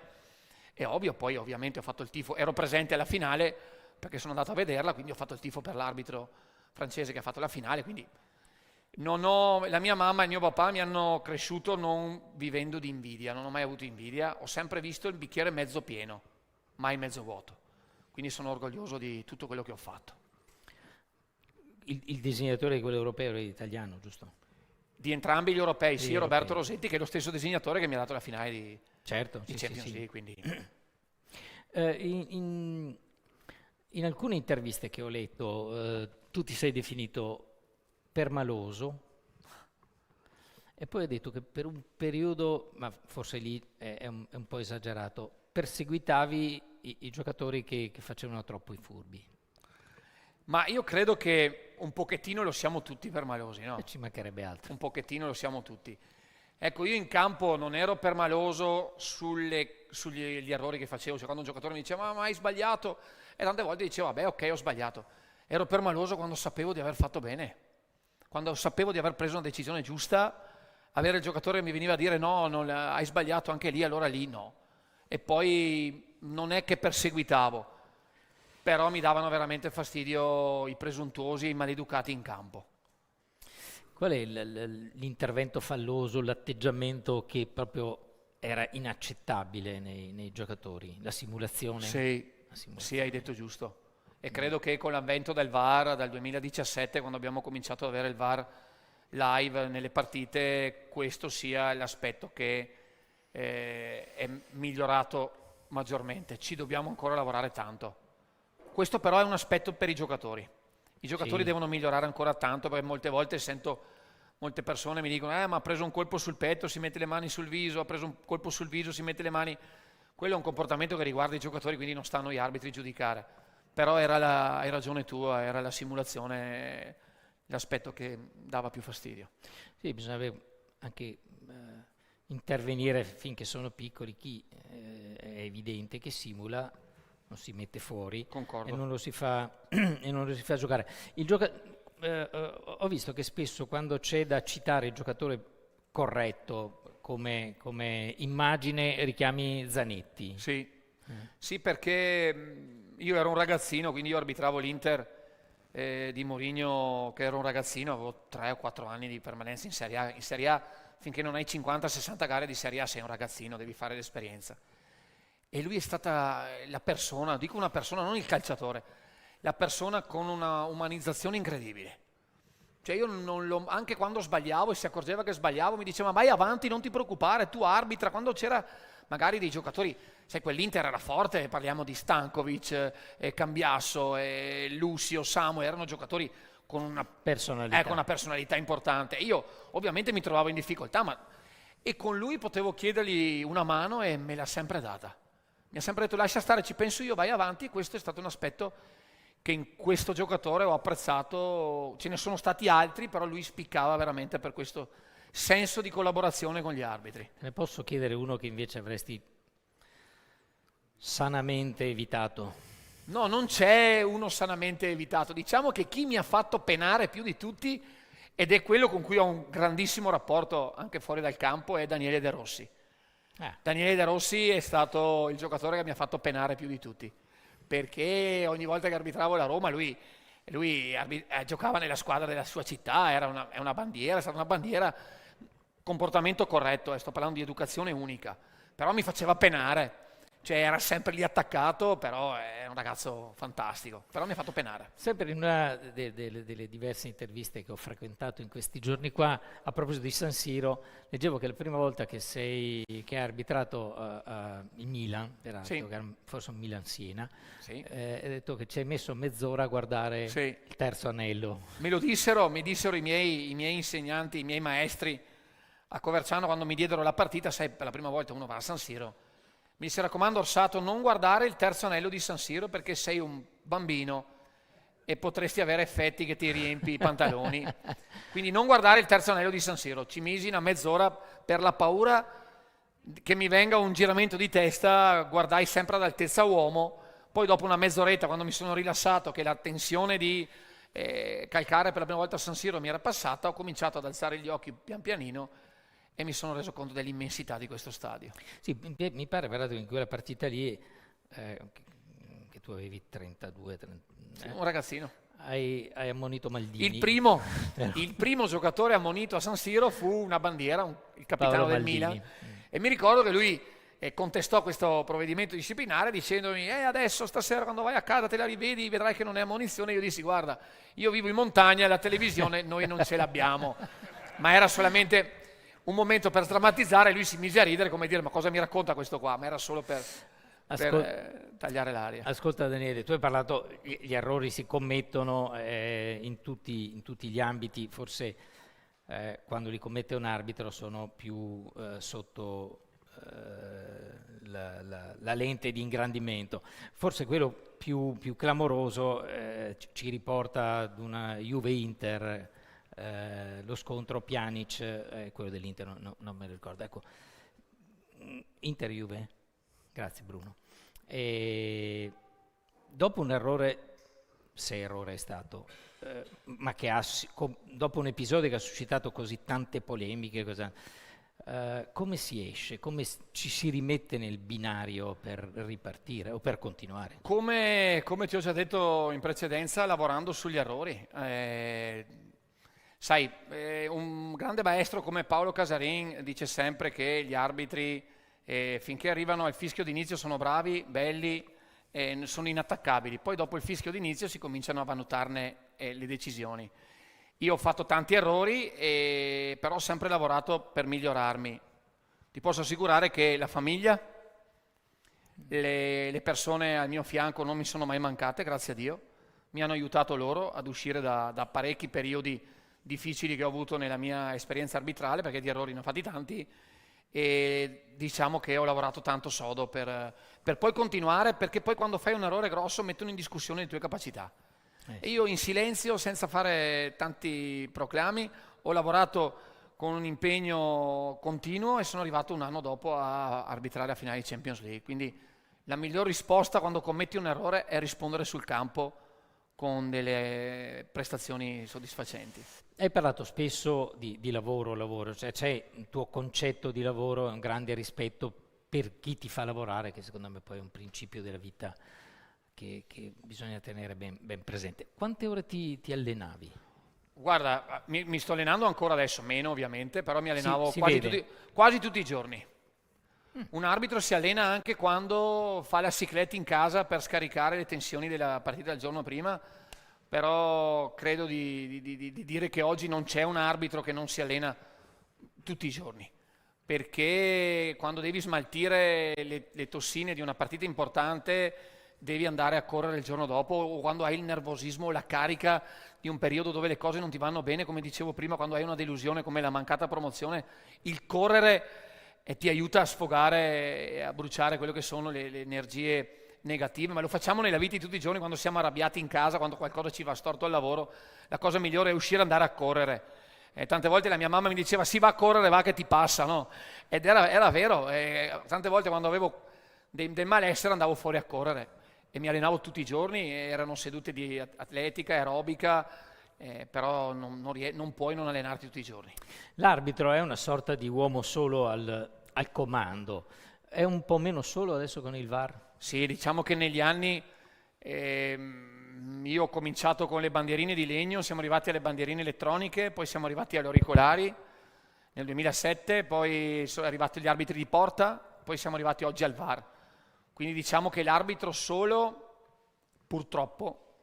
Speaker 5: È ovvio, poi ovviamente ho fatto il tifo, ero presente alla finale perché sono andato a vederla, quindi ho fatto il tifo per l'arbitro francese che ha fatto la finale, quindi la mia mamma e il mio papà mi hanno cresciuto non vivendo di invidia, non ho mai avuto invidia, ho sempre visto il bicchiere mezzo pieno, mai mezzo vuoto. Quindi sono orgoglioso di tutto quello che ho fatto.
Speaker 4: Il disegnatore di quello europeo era italiano, giusto?
Speaker 5: Di entrambi gli europei,
Speaker 4: Gli
Speaker 5: sì,
Speaker 4: europei.
Speaker 5: Roberto Rosetti, che è lo stesso disegnatore che mi ha dato la finale di
Speaker 4: Certo,
Speaker 5: Champions League, quindi...
Speaker 4: In alcune interviste che ho letto, tu ti sei definito permaloso e poi hai detto che per un periodo, ma forse lì è un po' esagerato, perseguitavi i giocatori che facevano troppo i furbi.
Speaker 5: Ma io credo che un pochettino lo siamo tutti permalosi, no?
Speaker 4: E ci mancherebbe altro.
Speaker 5: Un pochettino lo siamo tutti. Ecco, io in campo non ero permaloso sugli errori che facevo, cioè quando un giocatore mi diceva ma hai sbagliato, e tante volte dicevo vabbè ok ho sbagliato. Ero permaloso quando sapevo di aver fatto bene, quando sapevo di aver preso una decisione giusta, avere il giocatore che mi veniva a dire no, hai sbagliato anche lì, allora lì no. E poi non è che perseguitavo, però mi davano veramente fastidio i presuntuosi e i maleducati in campo.
Speaker 4: Qual è l'intervento falloso, l'atteggiamento che proprio era inaccettabile nei giocatori? La simulazione?
Speaker 5: Sì,
Speaker 4: La simulazione.
Speaker 5: sì, hai detto giusto. E credo che con l'avvento del VAR, dal 2017, quando abbiamo cominciato ad avere il VAR live nelle partite, questo sia l'aspetto che è migliorato maggiormente. Ci dobbiamo ancora lavorare tanto. Questo però è un aspetto per i giocatori. I giocatori devono migliorare ancora tanto, perché molte volte sento molte persone mi dicono ma ha preso un colpo sul petto, si mette le mani sul viso, ha preso un colpo sul viso, si mette le mani. Quello è un comportamento che riguarda i giocatori, quindi non stanno gli arbitri a giudicare. Però hai ragione tua, era la simulazione l'aspetto che dava più fastidio.
Speaker 4: Sì, bisogna anche intervenire finché sono piccoli. Chi è evidente che simula non si mette fuori.
Speaker 5: Concordo.
Speaker 4: E non lo si fa giocare. Ho visto che spesso quando c'è da citare il giocatore corretto come immagine richiami Zanetti.
Speaker 5: Sì, sì, perché io ero un ragazzino, quindi io arbitravo l'Inter di Mourinho, che ero un ragazzino, avevo 3 o 4 anni di permanenza in Serie A. In Serie A, finché non hai 50-60 gare di Serie A, sei un ragazzino, devi fare l'esperienza. E lui è stata la persona, dico una persona, non il calciatore, la persona con una umanizzazione incredibile. Cioè io anche quando sbagliavo e si accorgeva che sbagliavo mi diceva vai avanti, non ti preoccupare, tu arbitra. Quando c'era magari dei giocatori, sai, quell'Inter era forte, parliamo di Stankovic, Cambiasso, Lucio, Samu, erano giocatori con una personalità importante. Io ovviamente mi trovavo in difficoltà, e con lui potevo chiedergli una mano e me l'ha sempre data. Mi ha sempre detto lascia stare, ci penso io, vai avanti, e questo è stato un aspetto che in questo giocatore ho apprezzato. Ce ne sono stati altri, però lui spiccava veramente per questo senso di collaborazione con gli arbitri.
Speaker 4: Ne posso chiedere uno che invece avresti sanamente evitato?
Speaker 5: No, non c'è uno sanamente evitato. Diciamo che chi mi ha fatto penare più di tutti, ed è quello con cui ho un grandissimo rapporto anche fuori dal campo, è Daniele De Rossi. Daniele De Rossi è stato il giocatore che mi ha fatto penare più di tutti, perché ogni volta che arbitravo la Roma lui giocava nella squadra della sua città, è una bandiera, è stata una bandiera, comportamento corretto, sto parlando di educazione unica, però mi faceva penare. Cioè era sempre lì attaccato, però è un ragazzo fantastico, però mi ha fatto penare.
Speaker 4: Sempre in una delle diverse interviste che ho frequentato in questi giorni qua, a proposito di San Siro, leggevo che la prima volta che hai arbitrato in Milan, peraltro,
Speaker 5: sì,
Speaker 4: che era forse un Milan-Siena,
Speaker 5: sì,
Speaker 4: hai detto che ci hai messo mezz'ora a guardare
Speaker 5: sì,
Speaker 4: il terzo anello.
Speaker 5: mi dissero i miei insegnanti, i miei maestri a Coverciano quando mi diedero la partita. Sai, per la prima volta uno va a San Siro. Mi disse raccomando Orsato, non guardare il terzo anello di San Siro perché sei un bambino e potresti avere effetti che ti riempi i pantaloni. Quindi non guardare il terzo anello di San Siro. Ci misi una mezz'ora per la paura che mi venga un giramento di testa, guardai sempre ad altezza uomo. Poi dopo una mezz'oretta, quando mi sono rilassato, che la tensione di calcare per la prima volta a San Siro mi era passata, ho cominciato ad alzare gli occhi pian pianino e mi sono reso conto dell'immensità di questo stadio.
Speaker 4: Sì, mi pare peraltro che in quella partita lì, che tu avevi 32,
Speaker 5: un ragazzino.
Speaker 4: Hai ammonito Maldini.
Speaker 5: Il primo giocatore ammonito a San Siro fu una bandiera, il capitano
Speaker 4: Paolo
Speaker 5: del
Speaker 4: Maldini.
Speaker 5: Milan. E mi ricordo che lui contestò questo provvedimento disciplinare dicendomi adesso stasera quando vai a casa te la rivedi, vedrai che non è ammonizione. Io dissi guarda, io vivo in montagna e la televisione noi non ce l'abbiamo, ma era solamente un momento per sdrammatizzare. Lui si mise a ridere come dire ma cosa mi racconta questo qua, ma era solo per tagliare l'aria.
Speaker 4: Ascolta Daniele, tu hai parlato, gli errori si commettono in tutti gli ambiti, forse quando li commette un arbitro sono più sotto la lente di ingrandimento. Forse quello più clamoroso ci riporta ad una Juve-Inter, lo scontro Pjanic, quello dell'Inter non me lo ricordo. Ecco, Inter-Juve, grazie Bruno. E dopo un errore, se errore è stato, ma che dopo un episodio che ha suscitato così tante polemiche, come si esce, come ci si rimette nel binario per ripartire o per continuare?
Speaker 5: Come ti ho già detto in precedenza, lavorando sugli errori. Sai, un grande maestro come Paolo Casarin dice sempre che gli arbitri finché arrivano al fischio d'inizio sono bravi, belli, sono inattaccabili, poi dopo il fischio d'inizio si cominciano a valutarne le decisioni. Io ho fatto tanti errori, però ho sempre lavorato per migliorarmi. Ti posso assicurare che la famiglia, le persone al mio fianco non mi sono mai mancate, grazie a Dio. Mi hanno aiutato loro ad uscire da parecchi periodi difficili che ho avuto nella mia esperienza arbitrale, perché di errori ne ho fatti tanti, e diciamo che ho lavorato tanto sodo per poi continuare, perché poi quando fai un errore grosso mettono in discussione le tue capacità. E io in silenzio, senza fare tanti proclami, ho lavorato con un impegno continuo e sono arrivato un anno dopo a arbitrare a finale di Champions League. Quindi la miglior risposta quando commetti un errore è rispondere sul campo con delle prestazioni soddisfacenti.
Speaker 4: Hai parlato spesso di lavoro, cioè c'è il tuo concetto di lavoro, un grande rispetto per chi ti fa lavorare, che secondo me poi è un principio della vita che bisogna tenere ben presente. Quante ore ti allenavi?
Speaker 5: Guarda, mi sto allenando ancora adesso, meno ovviamente, però mi allenavo
Speaker 4: si
Speaker 5: quasi tutti i giorni. Un arbitro si allena anche quando fa la cicletta in casa per scaricare le tensioni della partita del giorno prima, però credo di dire che oggi non c'è un arbitro che non si allena tutti i giorni, perché quando devi smaltire le tossine di una partita importante devi andare a correre il giorno dopo, o quando hai il nervosismo o la carica di un periodo dove le cose non ti vanno bene, come dicevo prima, quando hai una delusione come la mancata promozione, il correre ti aiuta a sfogare e a bruciare quello che sono le energie negative, ma lo facciamo nella vita di tutti i giorni, quando siamo arrabbiati in casa, quando qualcosa ci va storto al lavoro, la cosa migliore è uscire e andare a correre. Tante volte la mia mamma mi diceva sì, va a correre, va che ti passa, no? Ed era vero, tante volte quando avevo del malessere andavo fuori a correre e mi allenavo tutti i giorni, erano sedute di atletica, aerobica, però non puoi non allenarti tutti i giorni.
Speaker 4: L'arbitro è una sorta di uomo solo al comando, è un po' meno solo adesso con il VAR?
Speaker 5: Sì, diciamo che negli anni io ho cominciato con le bandierine di legno, siamo arrivati alle bandierine elettroniche, poi siamo arrivati agli auricolari nel 2007, poi sono arrivati gli arbitri di porta, poi siamo arrivati oggi al VAR. Quindi diciamo che l'arbitro solo, purtroppo,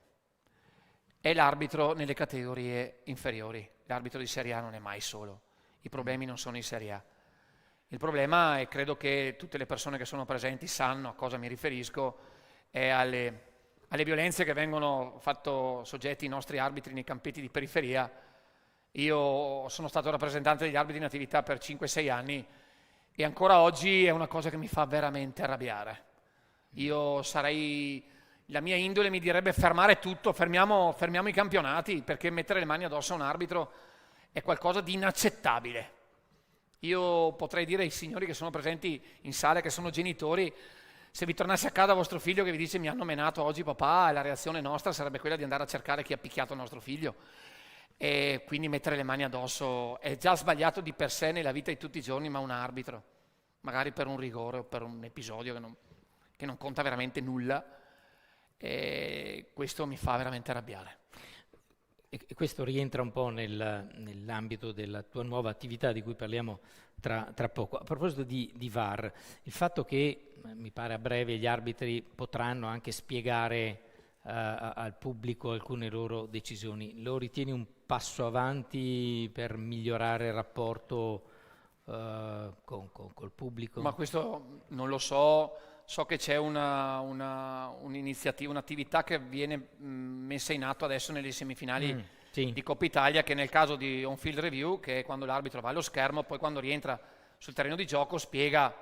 Speaker 5: è l'arbitro nelle categorie inferiori. L'arbitro di Serie A non è mai solo, i problemi non sono in Serie A. Il problema, e credo che tutte le persone che sono presenti sanno a cosa mi riferisco, è alle violenze che vengono fatto soggetti i nostri arbitri nei campetti di periferia. Io sono stato rappresentante degli arbitri in attività per 5-6 anni e ancora oggi è una cosa che mi fa veramente arrabbiare. La mia indole mi direbbe fermare tutto, fermiamo i campionati, perché mettere le mani addosso a un arbitro è qualcosa di inaccettabile. Io potrei dire ai signori che sono presenti in sala, che sono genitori, se vi tornasse a casa vostro figlio che vi dice mi hanno menato oggi papà, la reazione nostra sarebbe quella di andare a cercare chi ha picchiato il nostro figlio. E quindi mettere le mani addosso è già sbagliato di per sé nella vita di tutti i giorni, ma un arbitro, magari per un rigore o per un episodio che non conta veramente nulla, e questo mi fa veramente arrabbiare.
Speaker 4: E questo rientra un po' nell'ambito della tua nuova attività di cui parliamo tra poco. A proposito di VAR, il fatto che mi pare a breve gli arbitri potranno anche spiegare al pubblico alcune loro decisioni, lo ritieni un passo avanti per migliorare il rapporto col pubblico?
Speaker 5: Ma questo non lo so. So che c'è un'iniziativa, un'attività che viene messa in atto adesso nelle semifinali
Speaker 4: sì.
Speaker 5: di Coppa Italia, che nel caso di on-field review, che è quando l'arbitro va allo schermo, poi quando rientra sul terreno di gioco spiega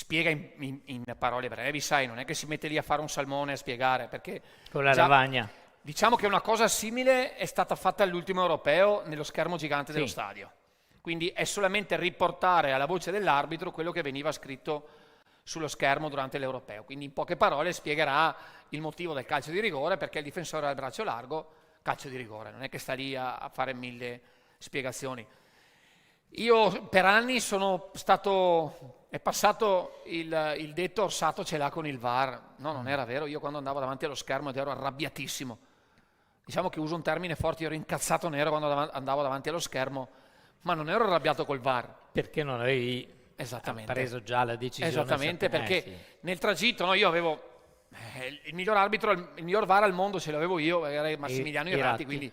Speaker 5: in parole brevi, sai, non è che si mette lì a fare un salmone a spiegare, perché
Speaker 4: Con la lavagna.
Speaker 5: diciamo che una cosa simile è stata fatta all'ultimo europeo nello schermo gigante dello
Speaker 4: Sì.
Speaker 5: stadio. Quindi è solamente riportare alla voce dell'arbitro quello che veniva scritto sullo schermo durante l'europeo. Quindi in poche parole spiegherà il motivo del calcio di rigore, perché il difensore ha il braccio largo, calcio di rigore, non è che sta lì a fare 1000 spiegazioni. Io per anni è passato il detto Orsato ce l'ha con il VAR. No, non era vero. Io quando andavo davanti allo schermo ed ero arrabbiatissimo, diciamo che uso un termine forte, io ero incazzato nero quando andavo davanti allo schermo, ma non ero arrabbiato col VAR.
Speaker 4: Perché non avevi preso già la decisione?
Speaker 5: Esattamente, perché
Speaker 4: sì.
Speaker 5: nel tragitto, no, io avevo il miglior arbitro, il miglior VAR al mondo ce l'avevo io, era Massimiliano Irrati,
Speaker 4: Irrati.
Speaker 5: quindi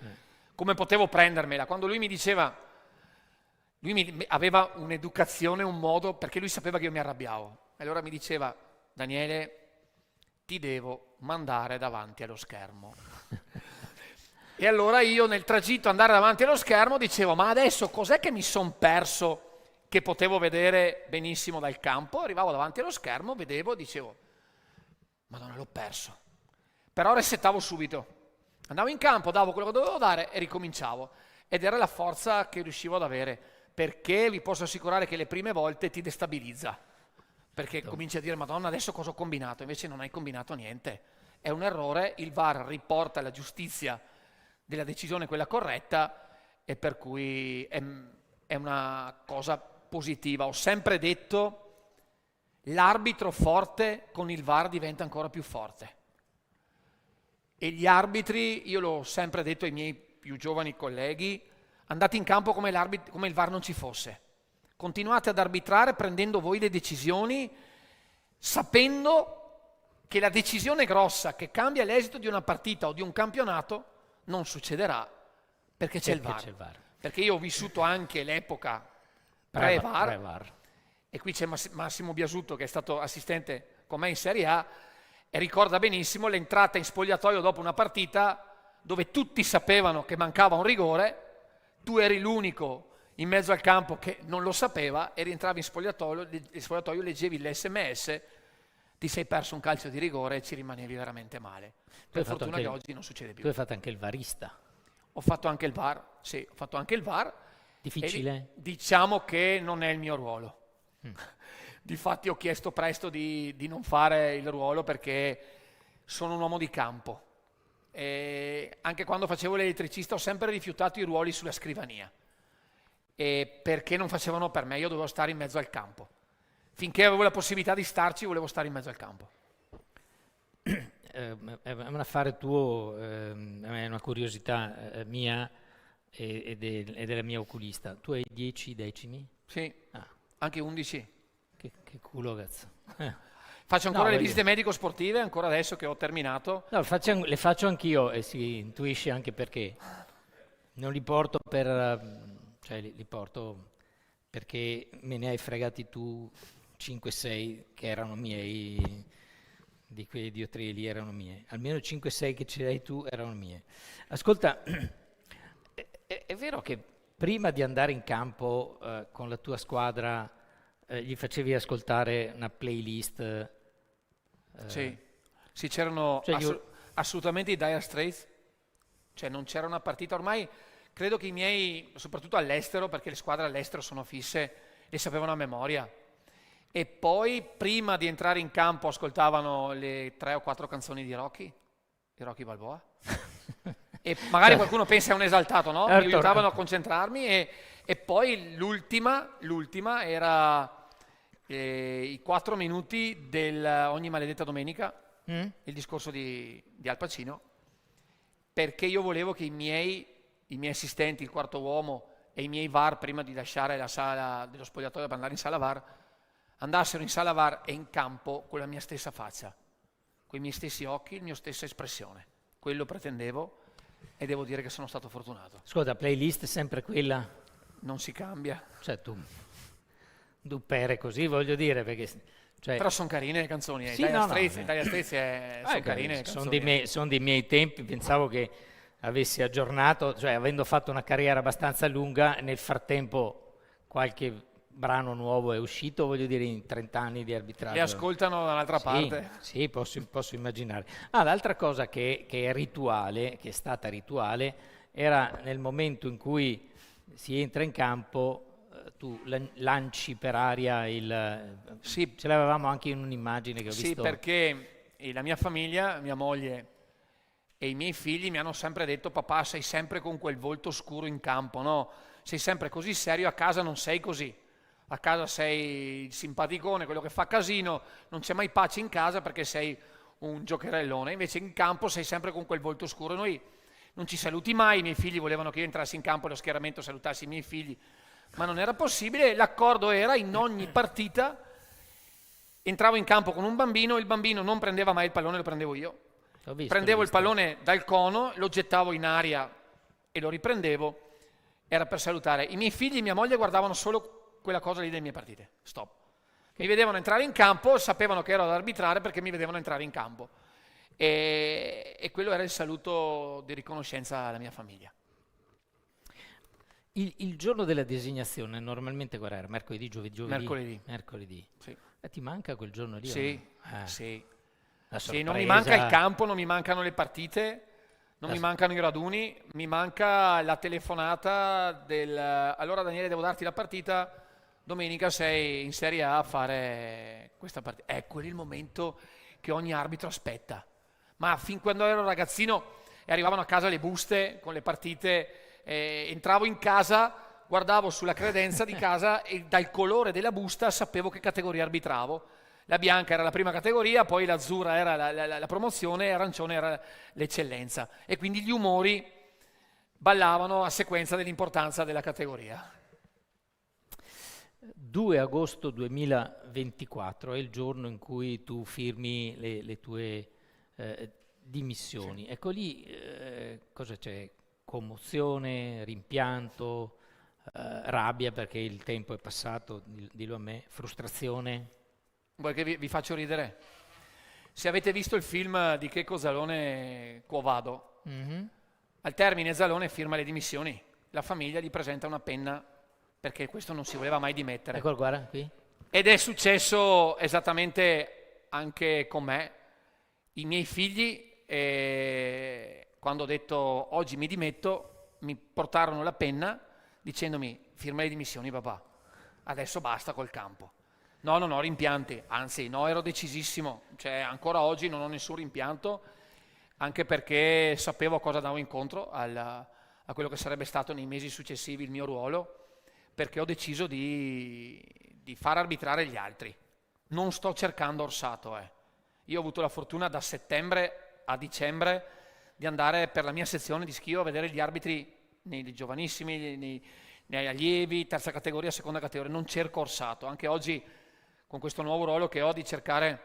Speaker 5: come potevo prendermela? Quando lui mi diceva, aveva un'educazione, un modo, perché lui sapeva che io mi arrabbiavo, e allora mi diceva: Daniele, ti devo mandare davanti allo schermo. E allora io nel tragitto andare davanti allo schermo dicevo: ma adesso cos'è che mi son perso che potevo vedere benissimo dal campo? Arrivavo davanti allo schermo, vedevo, dicevo: Madonna, l'ho perso. Però resettavo subito. Andavo in campo, davo quello che dovevo dare e ricominciavo. Ed era la forza che riuscivo ad avere, perché vi posso assicurare che le prime volte ti destabilizza. Perché cominci a dire: Madonna, adesso cosa ho combinato? Invece non hai combinato niente. È un errore, il VAR riporta la giustizia della decisione quella corretta, e per cui è una cosa positiva. Ho sempre detto: l'arbitro forte con il VAR diventa ancora più forte. E gli arbitri, io l'ho sempre detto ai miei più giovani colleghi, andate in campo come il VAR non ci fosse. Continuate ad arbitrare prendendo voi le decisioni, sapendo che la decisione grossa che cambia l'esito di una partita o di un campionato non succederà perché c'è il VAR. Perché io ho vissuto anche l'epoca pre-VAR. E qui c'è Massimo Biasutto, che è stato assistente con me in Serie A, e ricorda benissimo l'entrata in spogliatoio dopo una partita dove tutti sapevano che mancava un rigore, tu eri l'unico in mezzo al campo che non lo sapeva, e rientravi in spogliatoio, leggevi l'SMS, ti sei perso un calcio di rigore e ci rimanevi veramente male. Per fortuna che oggi non succede più.
Speaker 4: Tu hai fatto anche il varista.
Speaker 5: Ho fatto anche il VAR, sì, ho fatto anche il VAR.
Speaker 4: Difficile?
Speaker 5: Diciamo che non è il mio ruolo. Difatti ho chiesto presto di non fare il ruolo, perché sono un uomo di campo. E anche quando facevo l'elettricista ho sempre rifiutato i ruoli sulla scrivania. E perché non facevano per me, io dovevo stare in mezzo al campo. Finché avevo la possibilità di starci, volevo stare in mezzo al campo.
Speaker 4: È un affare tuo, è una curiosità mia e della mia oculista. Tu hai 10 decimi?
Speaker 5: Sì, anche 11.
Speaker 4: Che culo, cazzo.
Speaker 5: Faccio ancora
Speaker 4: No,
Speaker 5: le
Speaker 4: vedi.
Speaker 5: visite medico-sportive, ancora adesso che ho terminato.
Speaker 4: No, le faccio anch'io, e si intuisce anche perché. Non li porto cioè li porto perché me ne hai fregati tu 5-6 che erano miei, di quei diottrie lì erano mie. Almeno 5-6 che ce l'hai tu erano mie. Ascolta, è vero che prima di andare in campo con la tua squadra gli facevi ascoltare una playlist?
Speaker 5: Sì, c'erano
Speaker 4: Cioè,
Speaker 5: assolutamente i Dire Straits. Cioè non c'era una partita, ormai credo che i miei, soprattutto all'estero, perché le squadre all'estero sono fisse, le sapevano a memoria. E poi prima di entrare in campo ascoltavano le 3 o 4 canzoni di Rocky Balboa. E magari qualcuno pensa è un esaltato, no? Mi aiutavano a concentrarmi, e poi l'ultima era i 4 minuti del Ogni maledetta domenica, il discorso di Al Pacino, perché io volevo che i miei assistenti, il quarto uomo e i miei VAR, prima di lasciare la sala dello spogliatoio per andare in sala VAR, andassero in sala VAR e in campo con la mia stessa faccia, con i miei stessi occhi, la mia stessa espressione. Quello pretendevo e devo dire che sono stato fortunato.
Speaker 4: Scusa, playlist sempre quella?
Speaker 5: Non si cambia.
Speaker 4: Cioè tu pere così, voglio dire, perché... Cioè,
Speaker 5: Però sono carine le canzoni,
Speaker 4: sì,
Speaker 5: Dire
Speaker 4: no,
Speaker 5: Straits
Speaker 4: no.
Speaker 5: sono carine le canzoni.
Speaker 4: Sono dei miei tempi, pensavo che avessi aggiornato, cioè avendo fatto una carriera abbastanza lunga, nel frattempo qualche brano nuovo è uscito, voglio dire, in 30 anni di arbitraggio.
Speaker 5: Le ascoltano da un'altra parte.
Speaker 4: Sì, posso immaginare. Ah, l'altra cosa che è rituale, che è stata rituale, era nel momento in cui si entra in campo, tu lanci per aria il...
Speaker 5: Sì.
Speaker 4: Ce l'avevamo anche in un'immagine che ho
Speaker 5: Sì,
Speaker 4: visto.
Speaker 5: perché la mia famiglia, mia moglie e i miei figli mi hanno sempre detto: papà, sei sempre con quel volto scuro in campo, no? Sei sempre così serio, a casa non sei così. A casa sei il simpaticone, quello che fa casino, non c'è mai pace in casa perché sei un giocherellone, invece in campo sei sempre con quel volto scuro. Noi non ci saluti mai, i miei figli volevano che io entrassi in campo allo schieramento, salutassi i miei figli, ma non era possibile. L'accordo era: in ogni partita entravo in campo con un bambino, il bambino non prendeva mai il pallone, lo prendevo io. Prendevo il pallone dal cono, lo gettavo in aria e lo riprendevo, era per salutare. I miei figli e mia moglie guardavano solo quella cosa lì delle mie partite, stop. Mi vedevano entrare in campo, sapevano che ero ad arbitrare perché mi vedevano entrare in campo. E quello era il saluto di riconoscenza alla mia famiglia.
Speaker 4: Il giorno della designazione normalmente qual era? Mercoledì, giovedì? Mercoledì.
Speaker 5: Sì.
Speaker 4: Ti manca quel giorno lì?
Speaker 5: Sì,
Speaker 4: o no?
Speaker 5: sì.
Speaker 4: La
Speaker 5: Sì, non
Speaker 4: sorpresa.
Speaker 5: mi manca il campo, non mi mancano le partite, non mi mancano i raduni, mi manca la telefonata del allora Daniele, devo darti la partita, domenica sei in Serie A a fare questa partita. Ecco, è il momento che ogni arbitro aspetta. Ma fin quando ero ragazzino e arrivavano a casa le buste con le partite, entravo in casa, guardavo sulla credenza di casa e dal colore della busta sapevo che categoria arbitravo. La bianca era la prima categoria, poi l'azzurra era la promozione e arancione era l'eccellenza. E quindi gli umori ballavano a sequenza dell'importanza della categoria.
Speaker 4: 2 agosto 2024 è il giorno in cui tu firmi le tue dimissioni. Sì. Ecco lì cosa c'è? Commozione, rimpianto, rabbia perché il tempo è passato, dillo a me, frustrazione?
Speaker 5: Vuoi che vi faccio ridere? Se avete visto il film di Checco Zalone Quo Vado, al termine Zalone firma le dimissioni, la famiglia gli presenta una penna perché questo non si voleva mai dimettere.
Speaker 4: Ecco, guarda qui.
Speaker 5: Ed è successo esattamente anche con me. I miei figli, quando ho detto oggi mi dimetto, mi portarono la penna dicendomi: firma le dimissioni papà, adesso basta col campo. No, rimpianti, anzi no, ero decisissimo, cioè ancora oggi non ho nessun rimpianto, anche perché sapevo a cosa andavo incontro, a quello che sarebbe stato nei mesi successivi il mio ruolo, perché ho deciso di far arbitrare gli altri. Non sto cercando Orsato. Io ho avuto la fortuna da settembre a dicembre di andare per la mia sezione di schio a vedere gli arbitri nei giovanissimi, nei allievi, terza categoria, seconda categoria. Non cerco Orsato, anche oggi con questo nuovo ruolo che ho di cercare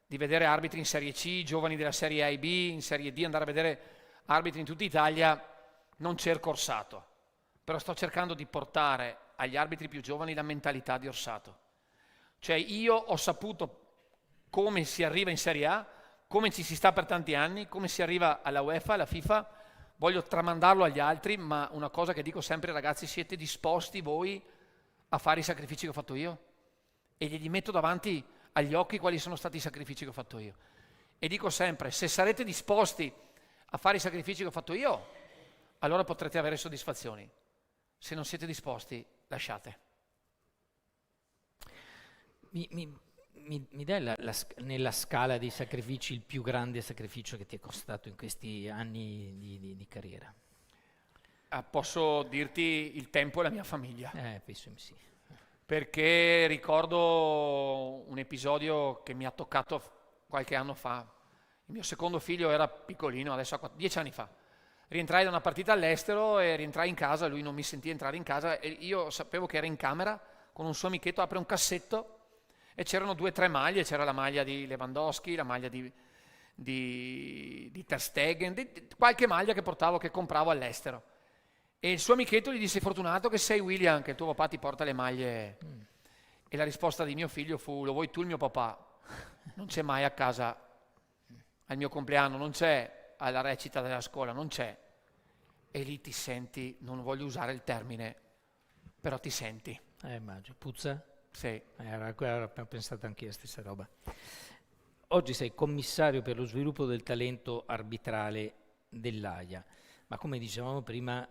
Speaker 5: di vedere arbitri in Serie C, giovani della Serie A e B, in Serie D, andare a vedere arbitri in tutta Italia, non cerco Orsato, però sto cercando di portare agli arbitri più giovani la mentalità di Orsato. Cioè io ho saputo come si arriva in Serie A, come ci si sta per tanti anni, come si arriva alla UEFA, alla FIFA, voglio tramandarlo agli altri, ma una cosa che dico sempre: ragazzi, siete disposti voi a fare i sacrifici che ho fatto io? E glieli metto davanti agli occhi quali sono stati i sacrifici che ho fatto io. E dico sempre: se sarete disposti a fare i sacrifici che ho fatto io, allora potrete avere soddisfazioni. Se non siete disposti, lasciate.
Speaker 4: Mi dai nella scala dei sacrifici il più grande sacrificio che ti è costato in questi anni di carriera?
Speaker 5: Posso dirti il tempo e la mia famiglia.
Speaker 4: Penso sì.
Speaker 5: Perché ricordo un episodio che mi ha toccato qualche anno fa. Il mio secondo figlio era piccolino, adesso ha 10 anni fa. Rientrai da una partita all'estero e rientrai in casa, lui non mi sentì entrare in casa e io sapevo che era in camera con un suo amichetto, apre un cassetto e c'erano 2 o 3 maglie, c'era la maglia di Lewandowski, la maglia di Ter Stegen, qualche maglia che portavo, che compravo all'estero. E il suo amichetto gli disse: fortunato che sei William, che il tuo papà ti porta le maglie. E la risposta di mio figlio fu: lo vuoi tu il mio papà? Non c'è mai a casa al mio compleanno, non c'è alla recita della scuola, non c'è. E lì ti senti, non voglio usare il termine, però ti senti.
Speaker 4: Immagino. Puzza?
Speaker 5: Sì.
Speaker 4: Era ho pensato anche io a stessa roba. Oggi sei commissario per lo sviluppo del talento arbitrale dell'AIA, ma come dicevamo prima,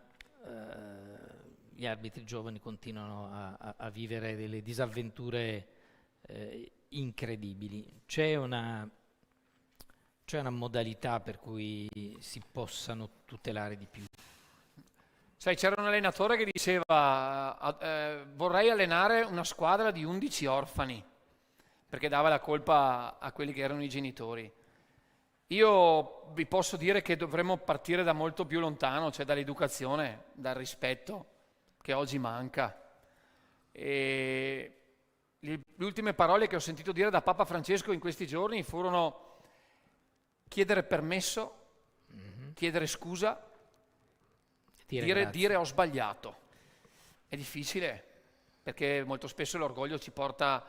Speaker 4: gli arbitri giovani continuano a vivere delle disavventure incredibili. C'è una modalità per cui si possano tutelare di più?
Speaker 5: Sai, c'era un allenatore che diceva vorrei allenare una squadra di 11 orfani, perché dava la colpa a quelli che erano i genitori. Io vi posso dire che dovremmo partire da molto più lontano, cioè dall'educazione, dal rispetto che oggi manca. E le ultime parole che ho sentito dire da Papa Francesco in questi giorni furono chiedere permesso, chiedere scusa, dire ho sbagliato. È difficile, perché molto spesso l'orgoglio ci porta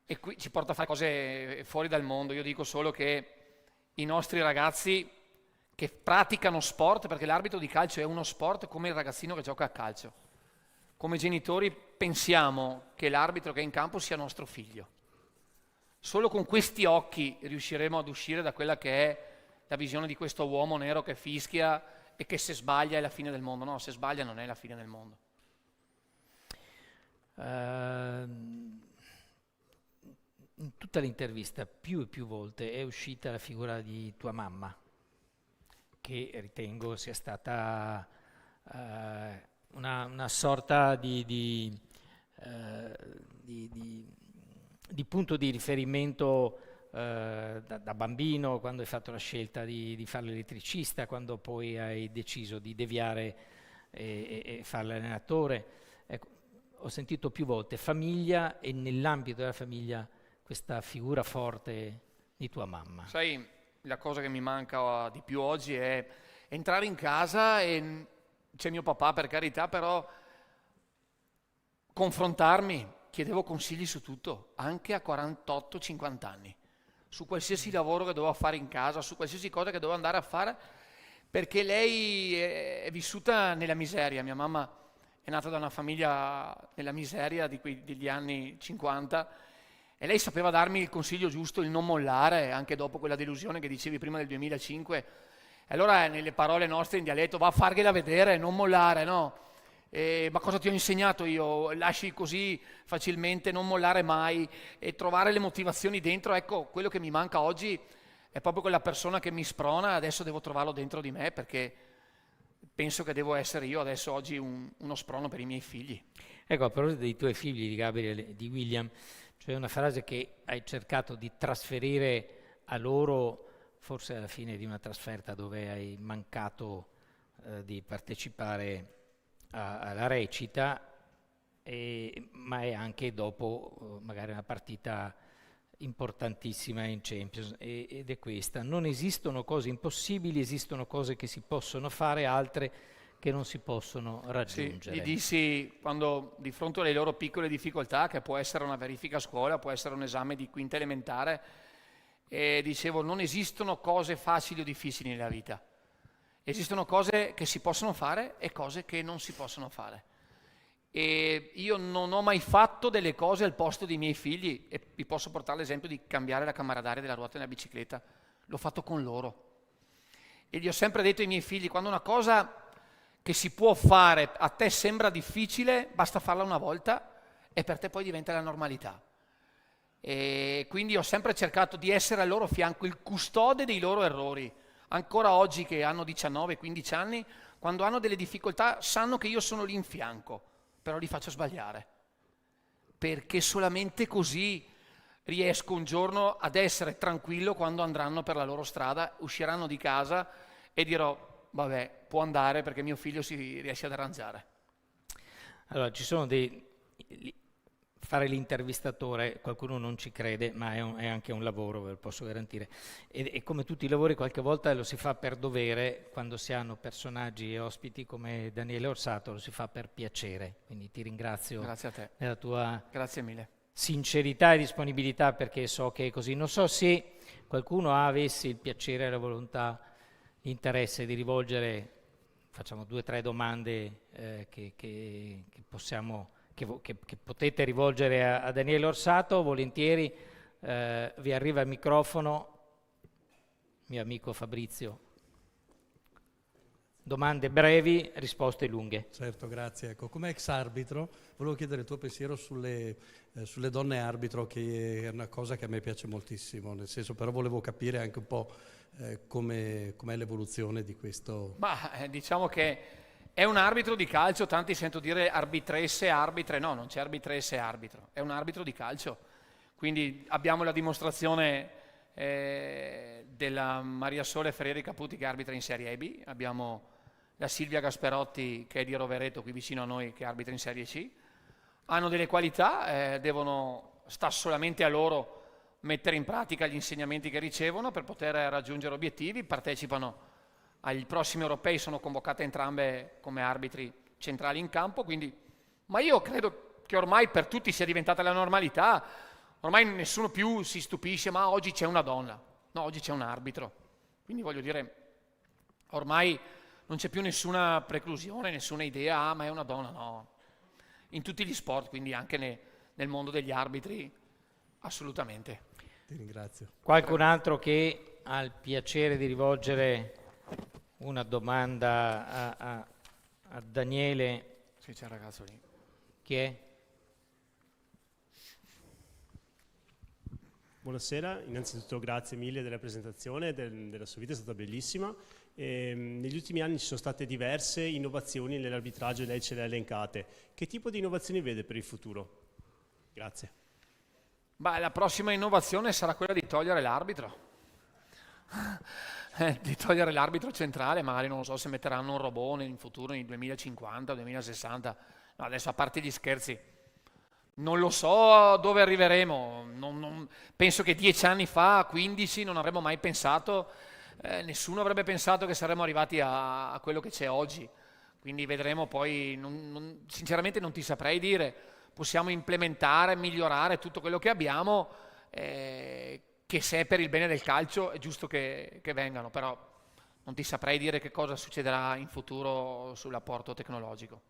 Speaker 5: a fare cose fuori dal mondo. Io dico solo che i nostri ragazzi che praticano sport, perché l'arbitro di calcio è uno sport come il ragazzino che gioca a calcio, come genitori pensiamo che l'arbitro che è in campo sia nostro figlio. Solo con questi occhi riusciremo ad uscire da quella che è la visione di questo uomo nero che fischia e che se sbaglia è la fine del mondo. No, se sbaglia non è la fine del mondo.
Speaker 4: In tutta l'intervista più e più volte è uscita la figura di tua mamma, che ritengo sia stata una sorta di punto di riferimento da bambino, quando hai fatto la scelta di fare l'elettricista, quando poi hai deciso di deviare e fare l'allenatore. Ecco, ho sentito più volte famiglia e nell'ambito della famiglia questa figura forte di tua mamma.
Speaker 5: Sai, la cosa che mi manca di più oggi è entrare in casa e c'è mio papà, per carità, però confrontarmi, chiedevo consigli su tutto, anche a 48-50 anni, su qualsiasi lavoro che dovevo fare in casa, su qualsiasi cosa che dovevo andare a fare, perché lei è vissuta nella miseria. Mia mamma è nata da una famiglia nella miseria degli anni 50 e lei sapeva darmi il consiglio giusto, il non mollare, anche dopo quella delusione che dicevi prima del 2005. E allora nelle parole nostre in dialetto: va a fargliela vedere, non mollare, no? Ma cosa ti ho insegnato io? Lasci così facilmente, non mollare mai e trovare le motivazioni dentro. Ecco, quello che mi manca oggi è proprio quella persona che mi sprona. Adesso devo trovarlo dentro di me, perché penso che devo essere io adesso oggi uno sprono per i miei figli.
Speaker 4: Ecco, a proposito dei tuoi figli, di Gabriele e di William, c'è una frase che hai cercato di trasferire a loro, forse alla fine di una trasferta dove hai mancato di partecipare alla recita, ma è anche dopo magari una partita importantissima in Champions, ed è questa: non esistono cose impossibili, esistono cose che si possono fare, altre che non si possono raggiungere.
Speaker 5: Sì, gli dissi, quando di fronte alle loro piccole difficoltà, che può essere una verifica a scuola, può essere un esame di quinta elementare, e dicevo: non esistono cose facili o difficili nella vita, esistono cose che si possono fare e cose che non si possono fare. E io non ho mai fatto delle cose al posto dei miei figli, e vi posso portare l'esempio di cambiare la cammaraдаria della ruota della bicicletta. L'ho fatto con loro e gli ho sempre detto ai miei figli: quando una cosa che si può fare a te sembra difficile, basta farla una volta e per te poi diventa la normalità. E quindi ho sempre cercato di essere al loro fianco, il custode dei loro errori. Ancora oggi, che hanno 19-15 anni, quando hanno delle difficoltà sanno che io sono lì in fianco, però li faccio sbagliare, perché solamente così riesco un giorno ad essere tranquillo quando andranno per la loro strada, usciranno di casa e dirò: vabbè, può andare perché mio figlio si riesce ad arrangiare.
Speaker 4: Allora, ci sono fare l'intervistatore, qualcuno non ci crede, ma è anche un lavoro, ve lo posso garantire. E come tutti i lavori, qualche volta lo si fa per dovere, quando si hanno personaggi e ospiti come Daniele Orsato, lo si fa per piacere. Quindi ti ringrazio.
Speaker 5: Grazie a te.
Speaker 4: Della tua
Speaker 5: Grazie mille.
Speaker 4: sincerità e disponibilità, perché so che è così. Non so se qualcuno avesse il piacere, la volontà, l'interesse di rivolgere, facciamo 2 o 3 domande che possiamo, che potete rivolgere a Daniele Orsato, volentieri. Vi arriva il microfono, mio amico Fabrizio. Domande brevi, risposte lunghe.
Speaker 6: Certo, grazie. Ecco, come ex arbitro volevo chiedere il tuo pensiero sulle donne arbitro, che è una cosa che a me piace moltissimo, nel senso, però volevo capire anche un po' com'è l'evoluzione di questo.
Speaker 5: Diciamo che è un arbitro di calcio, tanti sento dire arbitresse, arbitre, no, non c'è arbitresse e arbitro, è un arbitro di calcio. Quindi abbiamo la dimostrazione della Maria Sole Ferreri Caputi che arbitra in Serie B, abbiamo la Silvia Gasperotti che è di Rovereto qui vicino a noi che arbitra in Serie C. Hanno delle qualità, sta solamente a loro mettere in pratica gli insegnamenti che ricevono per poter raggiungere obiettivi, partecipano agli prossimi europei, sono convocate entrambe come arbitri centrali in campo, quindi, ma io credo che ormai per tutti sia diventata la normalità, ormai nessuno più si stupisce, ma oggi c'è una donna, no, oggi c'è un arbitro, quindi voglio dire, ormai non c'è più nessuna preclusione, nessuna idea, ma è una donna, no, in tutti gli sport, quindi anche nel mondo degli arbitri, assolutamente.
Speaker 6: Ti ringrazio.
Speaker 4: Qualcun altro che ha il piacere di rivolgere una domanda a Daniele?
Speaker 5: Sì, c'è il ragazzo lì.
Speaker 4: Chi è?
Speaker 7: Buonasera, innanzitutto grazie mille della presentazione, della sua vita, è stata bellissima. Negli ultimi anni ci sono state diverse innovazioni nell'arbitraggio e lei ce le ha elencate. Che tipo di innovazioni vede per il futuro? Grazie.
Speaker 5: La prossima innovazione sarà quella di togliere l'arbitro. Di togliere l'arbitro centrale, magari non lo so se metteranno un robot in futuro, nel 2050, 2060. No, adesso a parte gli scherzi, non lo so dove arriveremo. Penso che 10 anni fa, 15, non avremmo mai pensato, nessuno avrebbe pensato che saremmo arrivati a quello che c'è oggi. Quindi vedremo poi, sinceramente non ti saprei dire. Possiamo implementare, migliorare tutto quello che abbiamo, che se è per il bene del calcio è giusto che vengano, però non ti saprei dire che cosa succederà in futuro sull'apporto tecnologico.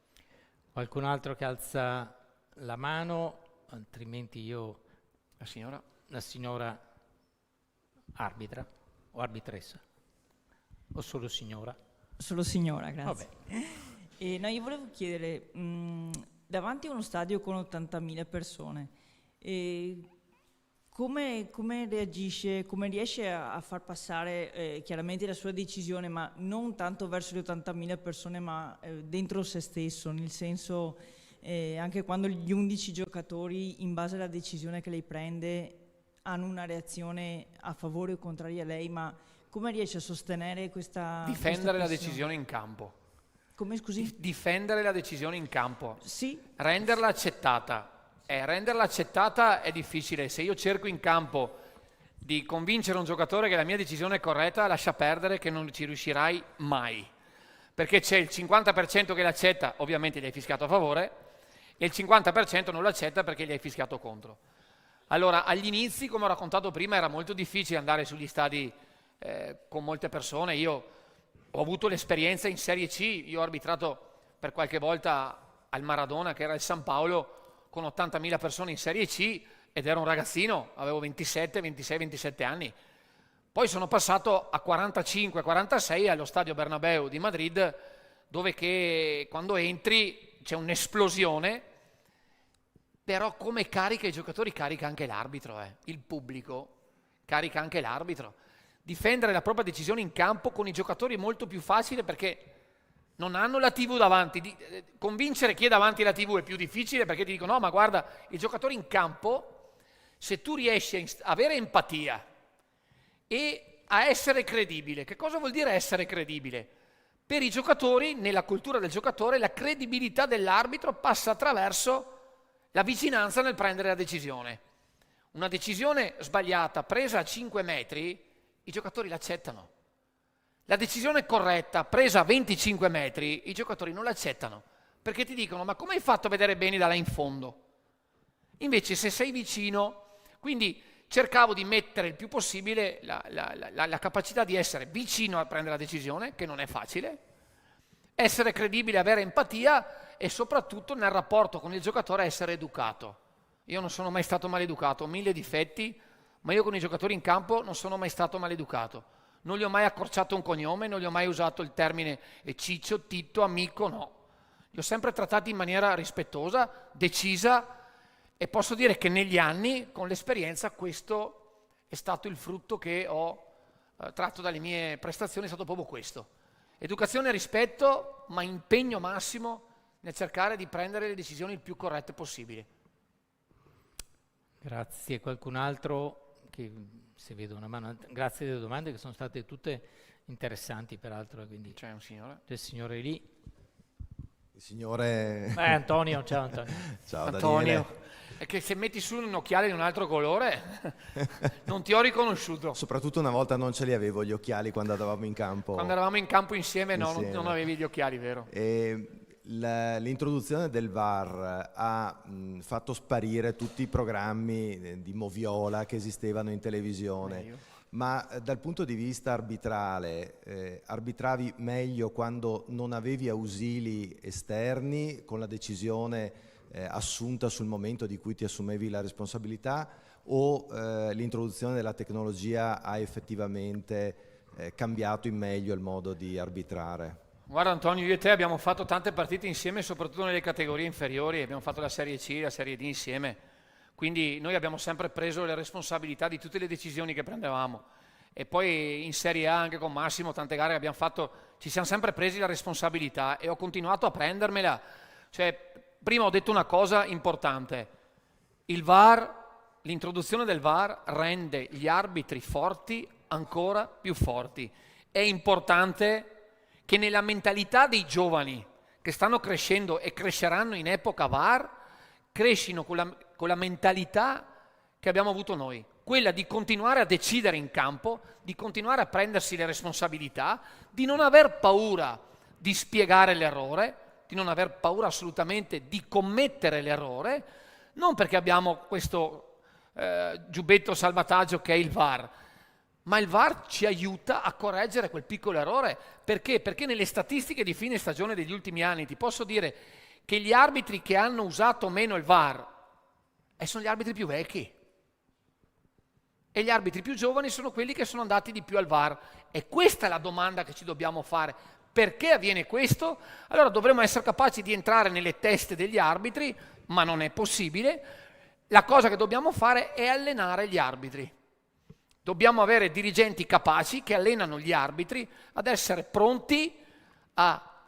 Speaker 4: Qualcun altro che alza la mano, altrimenti io...
Speaker 5: La signora?
Speaker 4: La signora arbitra o arbitressa? O solo signora?
Speaker 8: Solo signora, grazie.
Speaker 4: Vabbè.
Speaker 8: No, io volevo chiedere, davanti a uno stadio con 80.000 persone, come reagisce, come riesce a far passare chiaramente la sua decisione, ma non tanto verso le 80.000 persone, ma dentro se stesso, nel senso anche quando gli 11 giocatori, in base alla decisione che lei prende, hanno una reazione a favore o contraria a lei, ma come riesce a sostenere questa...
Speaker 5: Difendere la decisione in campo.
Speaker 8: Come, scusi?
Speaker 5: Difendere la decisione in campo.
Speaker 8: Sì.
Speaker 5: Renderla accettata. Renderla accettata è difficile. Se io cerco in campo di convincere un giocatore che la mia decisione è corretta, lascia perdere che non ci riuscirai mai. Perché c'è il 50% che l'accetta, ovviamente gli hai fischiato a favore, e il 50% non l'accetta perché gli hai fischiato contro. Allora, agli inizi, come ho raccontato prima, era molto difficile andare sugli stadi con molte persone. Io ho avuto l'esperienza in Serie C, io ho arbitrato per qualche volta al Maradona, che era il San Paolo, con 80.000 persone in Serie C, ed ero un ragazzino, avevo 27, 26, 27 anni. Poi sono passato a 45, 46 allo Stadio Bernabéu di Madrid, dove che quando entri c'è un'esplosione, però come carica i giocatori carica anche l'arbitro, il pubblico carica anche l'arbitro. Difendere la propria decisione in campo con i giocatori è molto più facile perché non hanno la TV davanti. Convincere chi è davanti alla TV è più difficile perché ti dicono no, ma guarda, il giocatore in campo, se tu riesci a avere empatia e a essere credibile, che cosa vuol dire essere credibile? Per i giocatori, nella cultura del giocatore, la credibilità dell'arbitro passa attraverso la vicinanza nel prendere la decisione. Una decisione sbagliata, presa a 5 metri, i giocatori l'accettano. La decisione corretta, presa a 25 metri, i giocatori non l'accettano, perché ti dicono: ma come hai fatto a vedere bene da là in fondo? Invece se sei vicino, quindi cercavo di mettere il più possibile la capacità di essere vicino a prendere la decisione, che non è facile, essere credibile, avere empatia e soprattutto nel rapporto con il giocatore essere educato. Io non sono mai stato maleducato, ho 1000 difetti, ma io con i giocatori in campo non sono mai stato maleducato. Non gli ho mai accorciato un cognome, non gli ho mai usato il termine Ciccio, Titto, amico, no. Li ho sempre trattati in maniera rispettosa, decisa, e posso dire che negli anni, con l'esperienza, questo è stato il frutto che ho tratto dalle mie prestazioni, è stato proprio questo. Educazione e rispetto, ma impegno massimo nel cercare di prendere le decisioni il più corrette possibili.
Speaker 4: Grazie. Qualcun altro? Che, se vedo una mano, grazie delle domande che sono state tutte interessanti peraltro. Quindi
Speaker 5: C'è un signore?
Speaker 4: il signore lì.
Speaker 9: Il signore...
Speaker 4: Antonio, ciao Antonio.
Speaker 9: Ciao
Speaker 5: Antonio.
Speaker 9: Daniele.
Speaker 5: È che se metti su un occhiale di un altro colore non ti ho riconosciuto.
Speaker 9: Soprattutto una volta non ce li avevo gli occhiali quando andavamo in campo.
Speaker 5: Quando eravamo in campo insieme, no,
Speaker 9: Insieme.
Speaker 5: non avevi gli occhiali, vero?
Speaker 9: L'introduzione del VAR ha fatto sparire tutti i programmi di moviola che esistevano in televisione, ma dal punto di vista arbitrale arbitravi meglio quando non avevi ausili esterni, con la decisione assunta sul momento di cui ti assumevi la responsabilità, o l'introduzione della tecnologia ha effettivamente cambiato in meglio il modo di arbitrare?
Speaker 5: Guarda Antonio, io e te abbiamo fatto tante partite insieme, soprattutto nelle categorie inferiori, abbiamo fatto la Serie C, la Serie D insieme, quindi noi abbiamo sempre preso le responsabilità di tutte le decisioni che prendevamo, e poi in Serie A anche con Massimo, tante gare che abbiamo fatto, ci siamo sempre presi la responsabilità e ho continuato a prendermela. Cioè, prima ho detto una cosa importante: il VAR, l'introduzione del VAR rende gli arbitri forti ancora più forti. È importante che nella mentalità dei giovani che stanno crescendo e cresceranno in epoca VAR, crescino con la mentalità che abbiamo avuto noi, quella di continuare a decidere in campo, di continuare a prendersi le responsabilità, di non aver paura di spiegare l'errore, di non aver paura assolutamente di commettere l'errore, non perché abbiamo questo giubbetto salvataggio che è il VAR, ma il VAR ci aiuta a correggere quel piccolo errore. Perché? Perché nelle statistiche di fine stagione degli ultimi anni ti posso dire che gli arbitri che hanno usato meno il VAR sono gli arbitri più vecchi e gli arbitri più giovani sono quelli che sono andati di più al VAR. E questa è la domanda che ci dobbiamo fare. Perché avviene questo? Allora dovremmo essere capaci di entrare nelle teste degli arbitri, ma non è possibile. La cosa che dobbiamo fare è allenare gli arbitri. Dobbiamo avere dirigenti capaci che allenano gli arbitri ad essere pronti a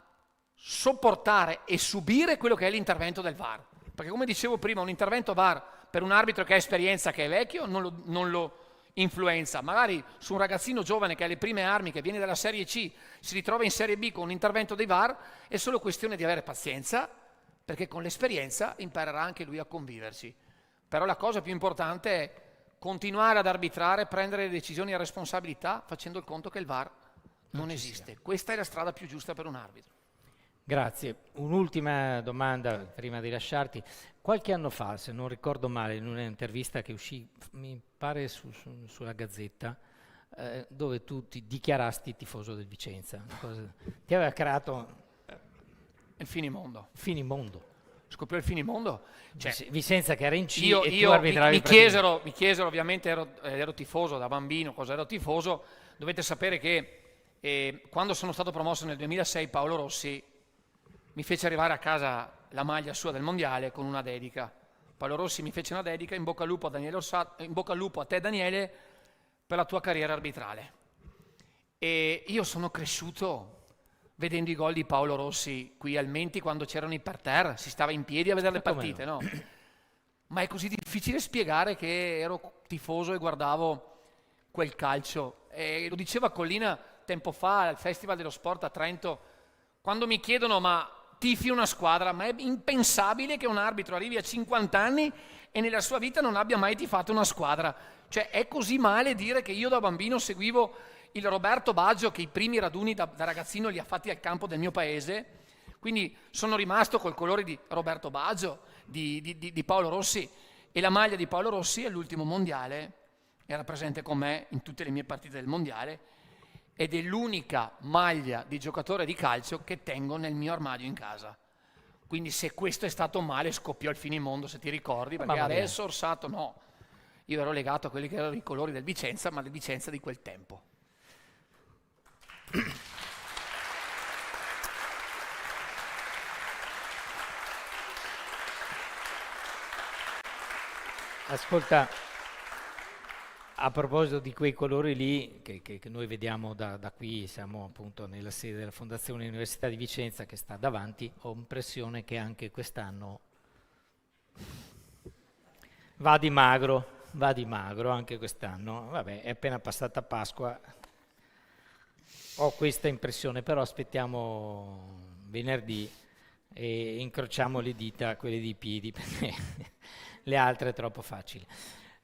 Speaker 5: sopportare e subire quello che è l'intervento del VAR. Perché come dicevo prima, un intervento VAR per un arbitro che ha esperienza, che è vecchio, non lo influenza. Magari su un ragazzino giovane che ha le prime armi, che viene dalla Serie C, si ritrova in Serie B con un intervento dei VAR, è solo questione di avere pazienza, perché con l'esperienza imparerà anche lui a conviverci. Però la cosa più importante è continuare ad arbitrare, prendere le decisioni a responsabilità, facendo il conto che il VAR non esiste. Questa è la strada più giusta per un arbitro.
Speaker 4: Grazie. Un'ultima domanda prima di lasciarti. Qualche anno fa, se non ricordo male, in un'intervista che uscì, mi pare sulla Gazzetta, dove tu ti dichiarasti tifoso del Vicenza. Ti aveva creato
Speaker 5: Il finimondo.
Speaker 4: finimondo.
Speaker 5: Scoppiò il finimondo. Cioè,
Speaker 4: Vicenza che era in C e tu
Speaker 5: io
Speaker 4: arbitravi
Speaker 5: mi chiesero, ovviamente ero tifoso da bambino, cosa ero tifoso. Dovete sapere che quando sono stato promosso nel 2006 Paolo Rossi mi fece arrivare a casa la maglia sua del mondiale con una dedica. Paolo Rossi mi fece una dedica: in bocca al lupo a Daniele Orsato, in bocca al lupo a te Daniele per la tua carriera arbitrale. E io sono cresciuto vedendo i gol di Paolo Rossi qui al Menti, quando c'erano i parterre, si stava in piedi a vedere le partite, no? Ma è così difficile spiegare che ero tifoso e guardavo quel calcio. E lo diceva Collina tempo fa al Festival dello Sport a Trento, quando mi chiedono ma tifi una squadra, ma è impensabile che un arbitro arrivi a 50 anni e nella sua vita non abbia mai tifato una squadra. Cioè è così male dire che io da bambino seguivo il Roberto Baggio, che i primi raduni da ragazzino li ha fatti al campo del mio paese, quindi sono rimasto col colore di Roberto Baggio, di Paolo Rossi, e la maglia di Paolo Rossi all'ultimo mondiale era presente con me in tutte le mie partite del mondiale, ed è l'unica maglia di giocatore di calcio che tengo nel mio armadio in casa. Quindi se questo è stato male scoppiò il finimondo, se ti ricordi, perché adesso Orsato no. Io ero legato a quelli che erano i colori del Vicenza, ma del Vicenza di quel tempo.
Speaker 4: Ascolta, a proposito di quei colori lì che noi vediamo da qui, siamo appunto nella sede della Fondazione Università di Vicenza che sta davanti, ho impressione che anche quest'anno va di magro anche quest'anno. Vabbè, è appena passata Pasqua, ho questa impressione, però aspettiamo venerdì e incrociamo le dita, quelle dei piedi, perché le altre è troppo facili.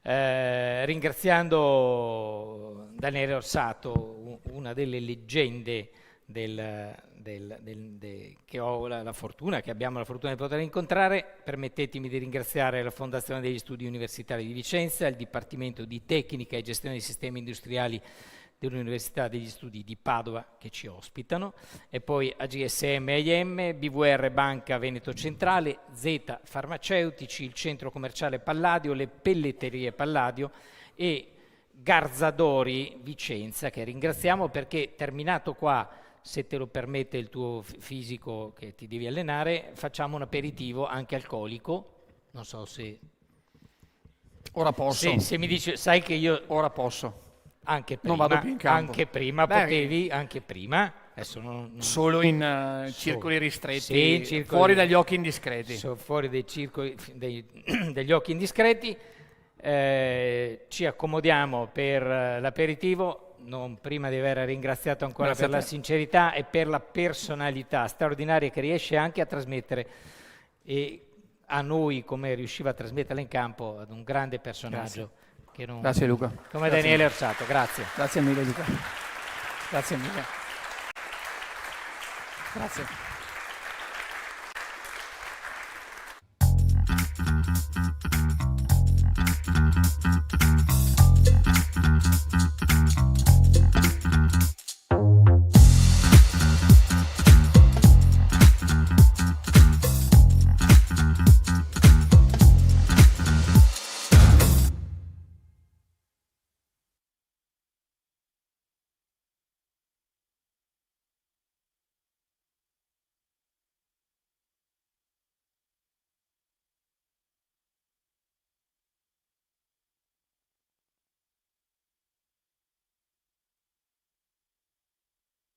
Speaker 4: Ringraziando Daniele Orsato, una delle leggende che ho la fortuna, che abbiamo la fortuna di poter incontrare, permettetemi di ringraziare la Fondazione degli Studi Universitari di Vicenza, il Dipartimento di Tecnica e Gestione dei Sistemi Industriali dell'Università degli Studi di Padova che ci ospitano, e poi AGSM AIM, BVR Banca Veneto Centrale, Z Farmaceutici, il Centro Commerciale Palladio, le Pelletterie Palladio e Garzadori Vicenza, che ringraziamo perché terminato qua, se te lo permette il tuo fisico che ti devi allenare, facciamo un aperitivo anche alcolico, non so se...
Speaker 5: Ora posso.
Speaker 4: Se mi dici, sai che io...
Speaker 5: Ora posso.
Speaker 4: Anche prima,
Speaker 5: non vado più in campo.
Speaker 4: Anche prima, potevi, anche prima. Adesso non
Speaker 5: solo in circoli ristretti,
Speaker 4: sì,
Speaker 5: fuori dagli occhi indiscreti.
Speaker 4: Fuori dai circoli, degli occhi indiscreti. Ci accomodiamo per l'aperitivo, non prima di aver ringraziato ancora per la sincerità e per la personalità straordinaria che riesce anche a trasmettere, e a noi come riusciva a trasmetterla in campo, ad un grande personaggio.
Speaker 5: Grazie Luca.
Speaker 4: Come Daniele Orsato, grazie.
Speaker 5: Grazie mille Luca. Grazie mille. Grazie.